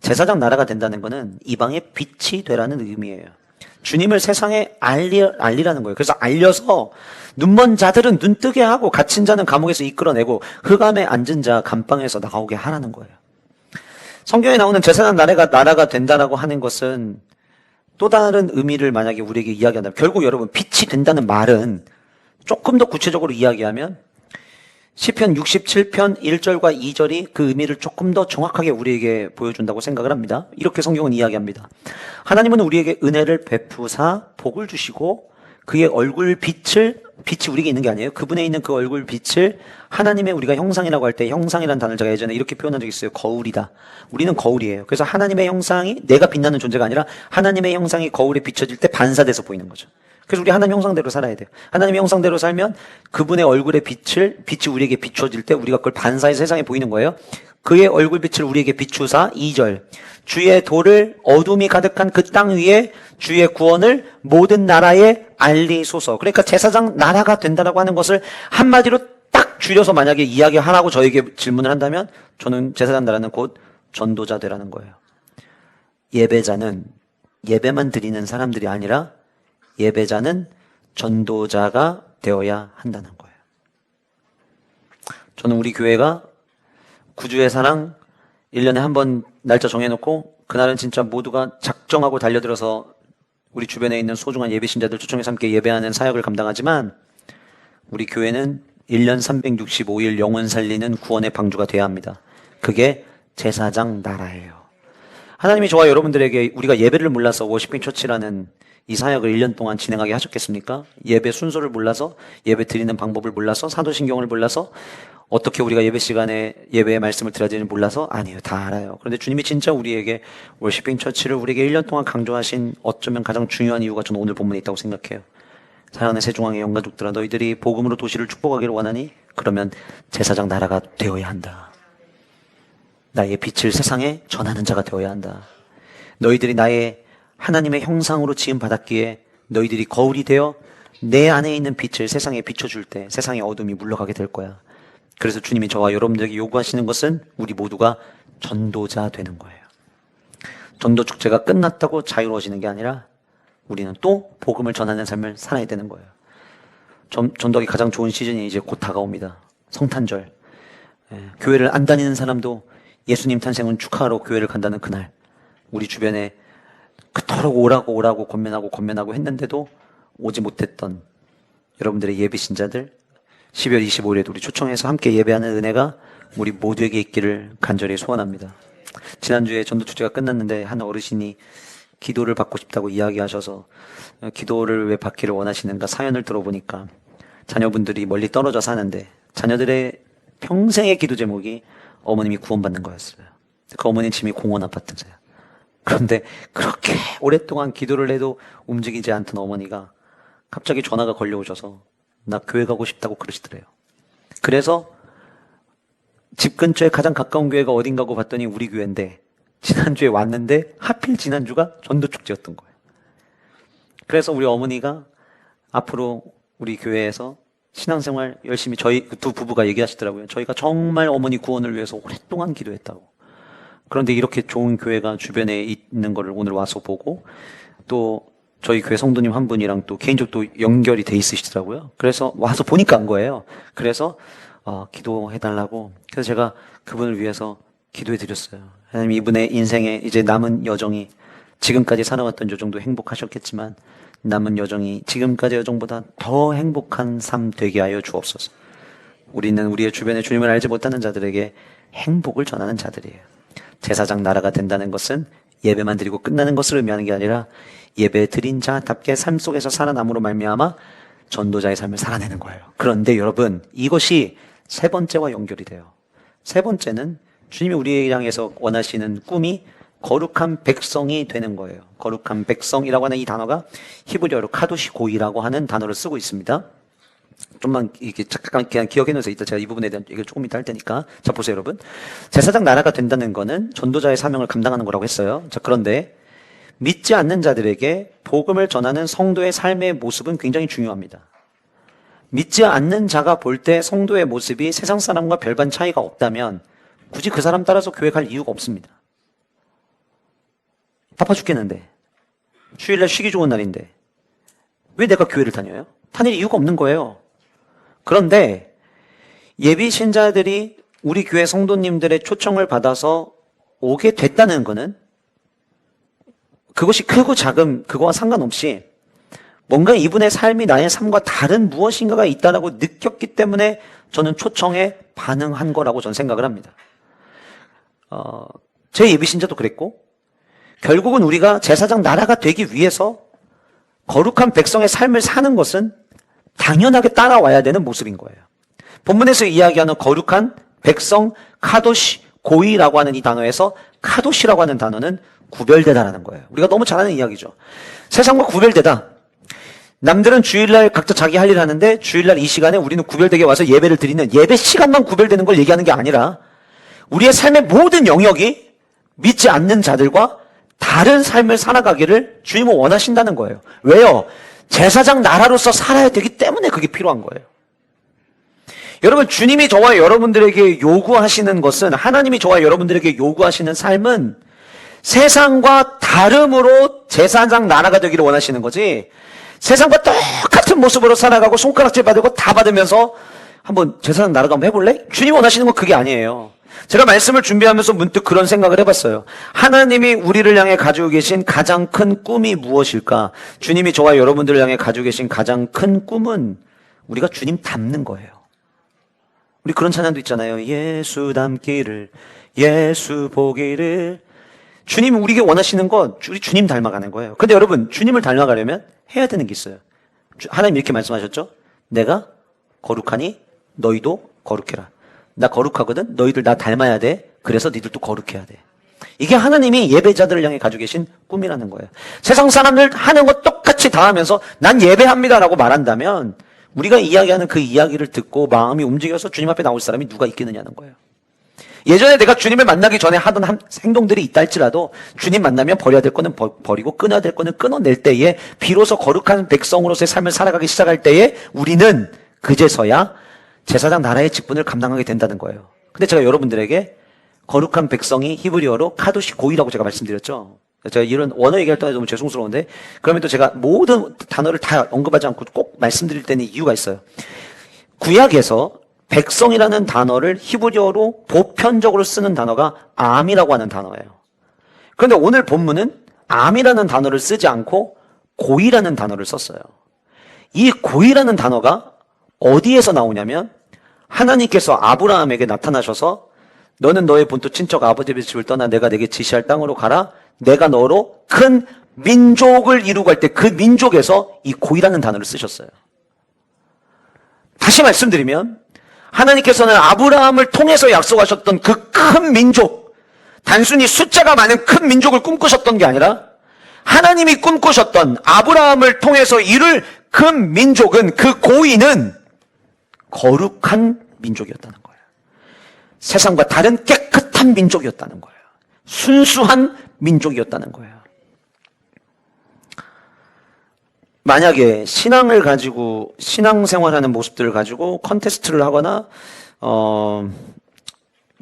제사장 나라가 된다는 것은 이방의 빛이 되라는 의미예요. 주님을 세상에 알리라는 거예요. 그래서 알려서 눈먼 자들은 눈 뜨게 하고 갇힌 자는 감옥에서 이끌어내고 흑암에 앉은 자 감방에서 나오게 하라는 거예요. 성경에 나오는 제사장 나라가 된다라고 하는 것은 또 다른 의미를 만약에 우리에게 이야기한다면, 결국 여러분 빛이 된다는 말은 조금 더 구체적으로 이야기하면 시편 67편 1절과 2절이 그 의미를 조금 더 정확하게 우리에게 보여준다고 생각을 합니다. 이렇게 성경은 이야기합니다. 하나님은 우리에게 은혜를 베푸사 복을 주시고 그의 얼굴 빛이 우리에게 있는 게 아니에요. 그분에 있는 그 얼굴 빛을 하나님의 우리가 형상이라고 할 때 형상이라는 단어를 제가 예전에 이렇게 표현한 적이 있어요. 거울이다. 우리는 거울이에요. 그래서 하나님의 형상이 내가 빛나는 존재가 아니라 하나님의 형상이 거울에 비춰질 때 반사돼서 보이는 거죠. 그래서 우리 하나님 형상대로 살아야 돼요. 하나님의 형상대로 살면 그분의 얼굴의 빛이 우리에게 비춰질 때 우리가 그걸 반사해서 세상에 보이는 거예요. 그의 얼굴 빛을 우리에게 비추사 2절. 주의 도를 어둠이 가득한 그 땅 위에 주의 구원을 모든 나라에 알리소서. 그러니까 제사장 나라가 된다라고 하는 것을 한마디로 딱 줄여서 만약에 이야기하라고 저에게 질문을 한다면 저는 제사장 나라는 곧 전도자 되라는 거예요. 예배자는 예배만 드리는 사람들이 아니라 예배자는 전도자가 되어야 한다는 거예요. 저는 우리 교회가 구주의 사랑 1년에 한 번 날짜 정해놓고 그날은 진짜 모두가 작정하고 달려들어서 우리 주변에 있는 소중한 예배신자들 초청해서 함께 예배하는 사역을 감당하지만 우리 교회는 1년 365일 영혼 살리는 구원의 방주가 돼야 합니다. 그게 제사장 나라예요. 하나님이 저와 여러분들에게 우리가 예배를 몰라서 워시핑 처치라는 이 사역을 1년 동안 진행하게 하셨겠습니까? 예배 순서를 몰라서, 예배 드리는 방법을 몰라서, 사도신경을 몰라서, 어떻게 우리가 예배 시간에 예배의 말씀을 드려야 되는지 몰라서? 아니에요. 다 알아요. 그런데 주님이 진짜 우리에게 워시핑 처치를 우리에게 1년 동안 강조하신 어쩌면 가장 중요한 이유가 저는 오늘 본문에 있다고 생각해요. 사랑하는 세종왕의 영가족들아, 너희들이 복음으로 도시를 축복하기를 원하니 그러면 제사장 나라가 되어야 한다. 나의 빛을 세상에 전하는 자가 되어야 한다. 너희들이 나의 하나님의 형상으로 지음 받았기에 너희들이 거울이 되어 내 안에 있는 빛을 세상에 비춰줄 때 세상의 어둠이 물러가게 될 거야. 그래서 주님이 저와 여러분들에게 요구하시는 것은 우리 모두가 전도자 되는 거예요. 전도 축제가 끝났다고 자유로워지는 게 아니라 우리는 또 복음을 전하는 삶을 살아야 되는 거예요. 전도하기 가장 좋은 시즌이 이제 곧 다가옵니다. 성탄절. 교회를 안 다니는 사람도 예수님 탄생은 축하하러 교회를 간다는 그날, 우리 주변에 그토록 오라고 권면하고 했는데도 오지 못했던 여러분들의 예비 신자들, 12월 25일에도 우리 초청해서 함께 예배하는 은혜가 우리 모두에게 있기를 간절히 소원합니다. 지난주에 전도 축제가 끝났는데 한 어르신이 기도를 받고 싶다고 이야기하셔서 기도를 왜 받기를 원하시는가 사연을 들어보니까 자녀분들이 멀리 떨어져 사는데 자녀들의 평생의 기도 제목이 어머님이 구원받는 거였어요. 그 어머니 집이 공원 아파트세요. 그런데 그렇게 오랫동안 기도를 해도 움직이지 않던 어머니가 갑자기 전화가 걸려오셔서 나 교회 가고 싶다고 그러시더래요. 그래서 집 근처에 가장 가까운 교회가 어딘가고 봤더니 우리 교회인데 지난주에 왔는데 하필 지난주가 전도축제였던 거예요. 그래서 우리 어머니가 앞으로 우리 교회에서 신앙생활 열심히 저희 두 부부가 얘기하시더라고요. 저희가 정말 어머니 구원을 위해서 오랫동안 기도했다고. 그런데 이렇게 좋은 교회가 주변에 있는 거를 오늘 와서 보고 또 저희 교회 성도님 한 분이랑 또 개인적으로 또 연결이 돼 있으시더라고요. 그래서 와서 보니까 안 거예요. 그래서 기도해달라고. 그래서 제가 그분을 위해서 기도해 드렸어요. 하나님 이분의 인생에 이제 남은 여정이 지금까지 살아왔던 여정도 행복하셨겠지만 남은 여정이 지금까지 여정보다 더 행복한 삶 되게 하여 주옵소서. 우리는 우리의 주변에 주님을 알지 못하는 자들에게 행복을 전하는 자들이에요. 제사장 나라가 된다는 것은 예배만 드리고 끝나는 것을 의미하는 게 아니라 예배 드린 자답게 삶 속에서 살아남으로 말미암아 전도자의 삶을 살아내는 거예요. 그런데 여러분 이것이 세 번째와 연결이 돼요. 세 번째는 주님이 우리를 향해서 원하시는 꿈이 거룩한 백성이 되는 거예요. 거룩한 백성이라고 하는 이 단어가 히브리어로 카도시 고이라고 하는 단어를 쓰고 있습니다. 좀만 이렇게 잠깐 그냥 기억해 놓으세요. 이따 제가 이 부분에 대한 얘기를 조금 이따 할 테니까. 자, 보세요, 여러분. 제사장 나라가 된다는 거는 전도자의 사명을 감당하는 거라고 했어요. 자, 그런데 믿지 않는 자들에게 복음을 전하는 성도의 삶의 모습은 굉장히 중요합니다. 믿지 않는 자가 볼 때 성도의 모습이 세상 사람과 별반 차이가 없다면 굳이 그 사람 따라서 교회 갈 이유가 없습니다. 바빠 죽겠는데 주일날 쉬기 좋은 날인데 왜 내가 교회를 다녀요? 다닐 이유가 없는 거예요. 그런데 예비 신자들이 우리 교회 성도님들의 초청을 받아서 오게 됐다는 거는 그것이 크고 작음 그거와 상관없이 뭔가 이분의 삶이 나의 삶과 다른 무엇인가가 있다라고 느꼈기 때문에 저는 초청에 반응한 거라고 저는 생각을 합니다. 제 예비 신자도 그랬고 결국은 우리가 제사장 나라가 되기 위해서 거룩한 백성의 삶을 사는 것은 당연하게 따라와야 되는 모습인 거예요. 본문에서 이야기하는 거룩한 백성 카도시 고이라고 하는 이 단어에서 카도시라고 하는 단어는 구별되다라는 거예요. 우리가 너무 잘 아는 이야기죠. 세상과 구별되다. 남들은 주일날 각자 자기 할 일 하는데 주일날 이 시간에 우리는 구별되게 와서 예배를 드리는 예배 시간만 구별되는 걸 얘기하는 게 아니라 우리의 삶의 모든 영역이 믿지 않는 자들과 다른 삶을 살아가기를 주님은 원하신다는 거예요. 왜요? 제사장 나라로서 살아야 되기 때문에 그게 필요한 거예요. 여러분, 주님이 저와 여러분들에게 요구하시는 것은, 하나님이 저와 여러분들에게 요구하시는 삶은 세상과 다름으로 제사장 나라가 되기를 원하시는 거지, 세상과 똑같은 모습으로 살아가고 손가락질 받고 다 받으면서 한번 제사장 나라도 한번 해볼래? 주님이 원하시는 건 그게 아니에요. 제가 말씀을 준비하면서 문득 그런 생각을 해봤어요. 하나님이 우리를 향해 가지고 계신 가장 큰 꿈이 무엇일까? 주님이 저와 여러분들을 향해 가지고 계신 가장 큰 꿈은 우리가 주님 닮는 거예요. 우리 그런 찬양도 있잖아요. 예수 닮기를, 예수 보기를. 주님이 우리에게 원하시는 건 우리 주님 닮아가는 거예요. 근데 여러분, 주님을 닮아가려면 해야 되는 게 있어요. 하나님 이렇게 말씀하셨죠? 내가 거룩하니 너희도 거룩해라. 나 거룩하거든? 너희들 나 닮아야 돼. 그래서 니들도 거룩해야 돼. 이게 하나님이 예배자들을 향해 가지고 계신 꿈이라는 거예요. 세상 사람들 하는 것 똑같이 다 하면서 난 예배합니다라고 말한다면 우리가 이야기하는 그 이야기를 듣고 마음이 움직여서 주님 앞에 나올 사람이 누가 있겠느냐는 거예요. 예전에 내가 주님을 만나기 전에 하던 행동들이 있다 할지라도 주님 만나면 버려야 될 거는 버리고 끊어야 될 거는 끊어낼 때에 비로소 거룩한 백성으로서의 삶을 살아가기 시작할 때에 우리는 그제서야 제사장 나라의 직분을 감당하게 된다는 거예요. 근데 제가 여러분들에게 거룩한 백성이 히브리어로 카도시 고이라고 제가 말씀드렸죠. 제가 이런 원어 얘기할 때 너무 죄송스러운데 그러면 또 제가 모든 단어를 다 언급하지 않고 꼭 말씀드릴 때는 이유가 있어요. 구약에서 백성이라는 단어를 히브리어로 보편적으로 쓰는 단어가 암이라고 하는 단어예요. 그런데 오늘 본문은 암이라는 단어를 쓰지 않고 고이라는 단어를 썼어요. 이 고이라는 단어가 어디에서 나오냐면 하나님께서 아브라함에게 나타나셔서 너는 너의 본토 친척 아버지의 집을 떠나 내가 내게 지시할 땅으로 가라. 내가 너로 큰 민족을 이루고 할 때 그 민족에서 이 고이라는 단어를 쓰셨어요. 다시 말씀드리면 하나님께서는 아브라함을 통해서 약속하셨던 그 큰 민족, 단순히 숫자가 많은 큰 민족을 꿈꾸셨던 게 아니라 하나님이 꿈꾸셨던 아브라함을 통해서 이룰 큰 민족은, 그 고이는 거룩한 민족이었다는 거예요. 세상과 다른 깨끗한 민족이었다는 거예요. 순수한 민족이었다는 거예요. 만약에 신앙을 가지고 신앙생활하는 모습들을 가지고 컨테스트를 하거나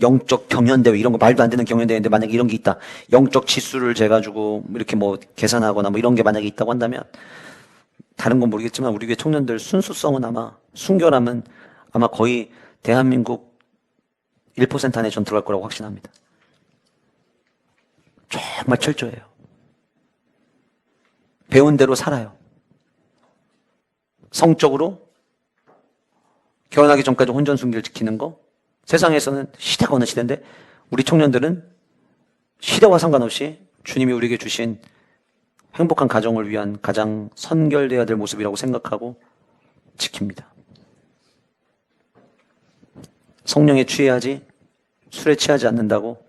영적 경연대회 이런 거 말도 안 되는 경연대회인데 만약에 이런 게 있다. 영적 지수를 재가지고 이렇게 뭐 계산하거나 뭐 이런 게 만약에 있다고 한다면 다른 건 모르겠지만 우리 교회 청년들 순수성은 아마 순결함은 아마 거의 대한민국 1% 안에 전 들어갈 거라고 확신합니다. 정말 철저해요. 배운 대로 살아요. 성적으로 결혼하기 전까지 혼전순결 지키는 거. 세상에서는 시대가 어느 시대인데 우리 청년들은 시대와 상관없이 주님이 우리에게 주신 행복한 가정을 위한 가장 선결되어야 될 모습이라고 생각하고 지킵니다. 성령에 취해야지 술에 취하지 않는다고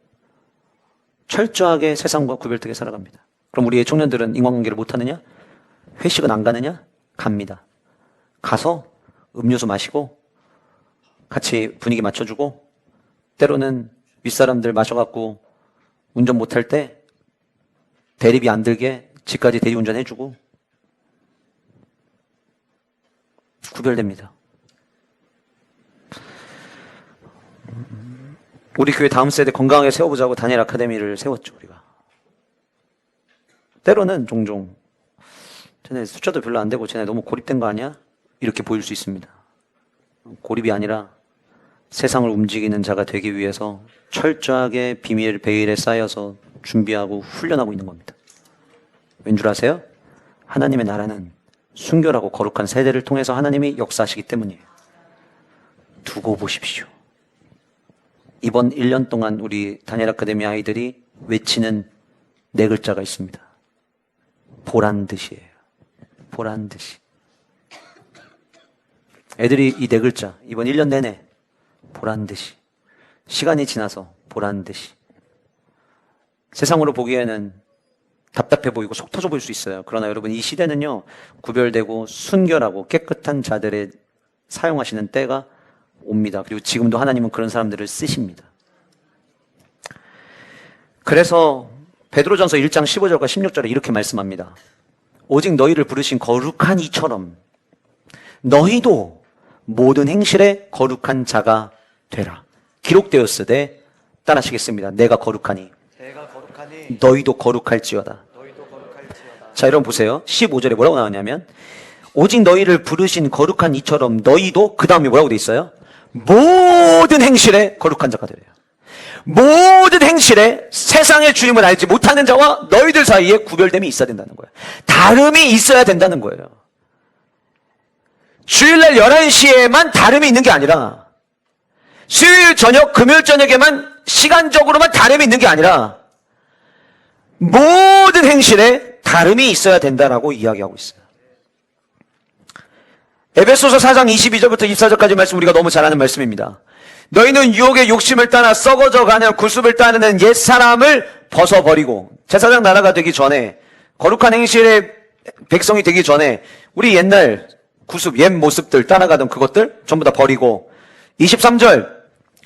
철저하게 세상과 구별되게 살아갑니다. 그럼 우리의 청년들은 인간관계를 못하느냐? 회식은 안 가느냐? 갑니다. 가서 음료수 마시고 같이 분위기 맞춰주고 때로는 윗사람들 마셔갖고 운전 못할 때 대리비 안 들게 집까지 대리운전 해주고 구별됩니다. 우리 교회 다음 세대 건강하게 세워보자고 다니엘 아카데미를 세웠죠. 우리가 때로는 종종 쟤네 숫자도 별로 안 되고 쟤네 너무 고립된 거 아니야? 이렇게 보일 수 있습니다. 고립이 아니라 세상을 움직이는 자가 되기 위해서 철저하게 비밀 베일에 쌓여서 준비하고 훈련하고 있는 겁니다. 왠 줄 아세요? 하나님의 나라는 순결하고 거룩한 세대를 통해서 하나님이 역사하시기 때문이에요. 두고 보십시오. 이번 1년 동안 우리 다니엘 아카데미 아이들이 외치는 4글자가 있습니다. 보란 듯이에요. 보란 듯이. 애들이 이 4글자 이번 1년 내내 보란 듯이, 시간이 지나서 보란 듯이. 세상으로 보기에는 답답해 보이고 속 터져 보일 수 있어요. 그러나 여러분, 이 시대는요, 구별되고 순결하고 깨끗한 자들의 사용하시는 때가 옵니다. 그리고 지금도 하나님은 그런 사람들을 쓰십니다. 그래서 베드로전서 1장 15절과 16절에 이렇게 말씀합니다. 오직 너희를 부르신 거룩한 이처럼 너희도 모든 행실에 거룩한 자가 되라. 기록되었으되 따라하시겠습니다. 내가 거룩하니 너희도 거룩할지어다. 자, 여러분 보세요. 15절에 뭐라고 나오냐면 오직 너희를 부르신 거룩한 이처럼 너희도, 그 다음에 뭐라고 돼 있어요? 모든 행실에 거룩한 자가 되래요. 모든 행실에 세상의 주님을 알지 못하는 자와 너희들 사이에 구별됨이 있어야 된다는 거예요. 다름이 있어야 된다는 거예요. 주일날 11시에만 다름이 있는 게 아니라, 수요일 저녁, 금요일 저녁에만 시간적으로만 다름이 있는 게 아니라 모든 행실에 다름이 있어야 된다라고 이야기하고 있어요. 에베소서 4장 22절부터 24절까지 말씀 우리가 너무 잘 아는 말씀입니다. 너희는 유혹의 욕심을 따라 썩어져가는 구습을 따르는 옛사람을 벗어버리고, 제사장 나라가 되기 전에, 거룩한 행실의 백성이 되기 전에 우리 옛날 구습, 옛 모습들 따라가던 그것들 전부 다 버리고, 23절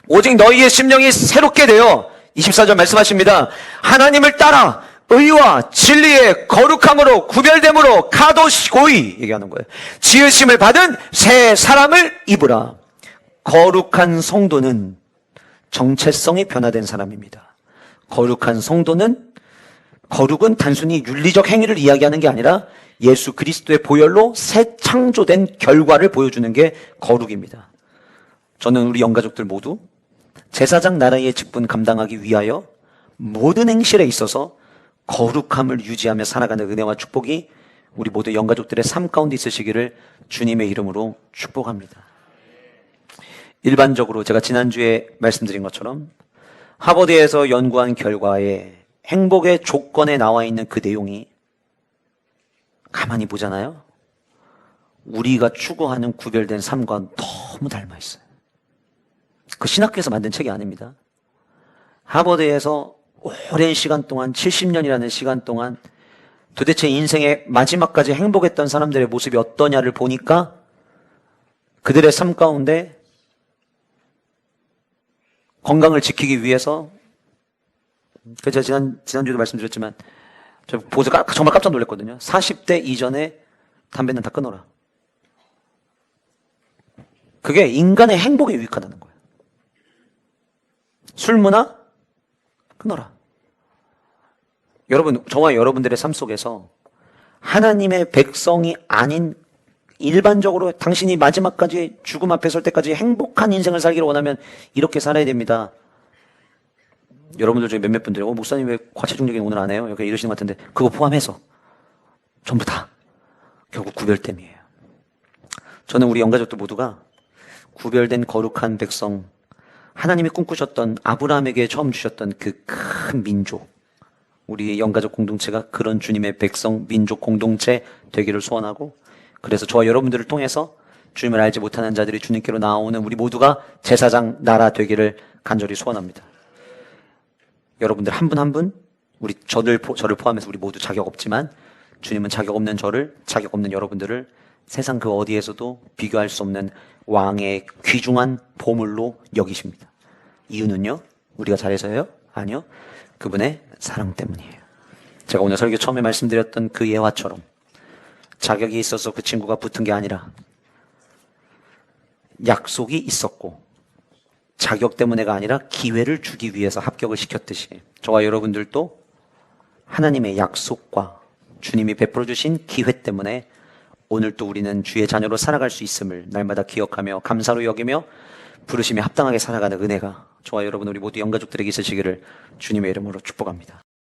오직 너희의 심령이 새롭게 되어, 24절 말씀하십니다. 하나님을 따라 의와 진리의 거룩함으로 구별됨으로 카도시 고이 얘기하는 거예요. 지으심을 받은 새 사람을 입으라. 거룩한 성도는 정체성이 변화된 사람입니다. 거룩한 성도는, 거룩은 단순히 윤리적 행위를 이야기하는 게 아니라 예수 그리스도의 보혈로 새 창조된 결과를 보여주는 게 거룩입니다. 저는 우리 영가족들 모두 제사장 나라의 직분 감당하기 위하여 모든 행실에 있어서 거룩함을 유지하며 살아가는 은혜와 축복이 우리 모두 영가족들의 삶 가운데 있으시기를 주님의 이름으로 축복합니다. 일반적으로 제가 지난주에 말씀드린 것처럼 하버드에서 연구한 결과에 행복의 조건에 나와 있는 그 내용이 가만히 보잖아요. 우리가 추구하는 구별된 삶과 너무 닮아 있어요. 그 신학교에서 만든 책이 아닙니다. 하버드에서 오랜 시간 동안 70년이라는 시간 동안 도대체 인생의 마지막까지 행복했던 사람들의 모습이 어떠냐를 보니까 그들의 삶 가운데 건강을 지키기 위해서, 제가 지난주에도 말씀드렸지만 저 보고서 정말 깜짝 놀랐거든요. 40대 이전에 담배는 다 끊어라. 그게 인간의 행복에 유익하다는 거예요. 술 문화 끊어라. 여러분, 저와 여러분들의 삶 속에서 하나님의 백성이 아닌 일반적으로 당신이 마지막까지 죽음 앞에 설 때까지 행복한 인생을 살기를 원하면 이렇게 살아야 됩니다. 여러분들 중에 몇몇 분들이 목사님 왜 과체중력이 오늘 안 해요? 이렇게 이러시는 것 같은데 그거 포함해서 전부 다 결국 구별됨이에요. 저는 우리 영가족들 모두가 구별된 거룩한 백성, 하나님이 꿈꾸셨던 아브라함에게 처음 주셨던 그 큰 민족, 우리 영가족 공동체가 그런 주님의 백성, 민족 공동체 되기를 소원하고, 그래서 저와 여러분들을 통해서 주님을 알지 못하는 자들이 주님께로 나오는 우리 모두가 제사장 나라 되기를 간절히 소원합니다. 여러분들 한 분 한 분, 저를 포함해서 우리 모두 자격 없지만 주님은 자격 없는 저를, 자격 없는 여러분들을 세상 그 어디에서도 비교할 수 없는 왕의 귀중한 보물로 여기십니다. 이유는요? 우리가 잘해서요? 아니요. 그분의 사랑 때문이에요. 제가 오늘 설교 처음에 말씀드렸던 그 예화처럼 자격이 있어서 그 친구가 붙은 게 아니라 약속이 있었고 자격 때문에가 아니라 기회를 주기 위해서 합격을 시켰듯이 저와 여러분들도 하나님의 약속과 주님이 베풀어 주신 기회 때문에 오늘 또 우리는 주의 자녀로 살아갈 수 있음을 날마다 기억하며 감사로 여기며 부르심에 합당하게 살아가는 은혜가 저와 여러분 우리 모두 영가족들에게 있으시기를 주님의 이름으로 축복합니다.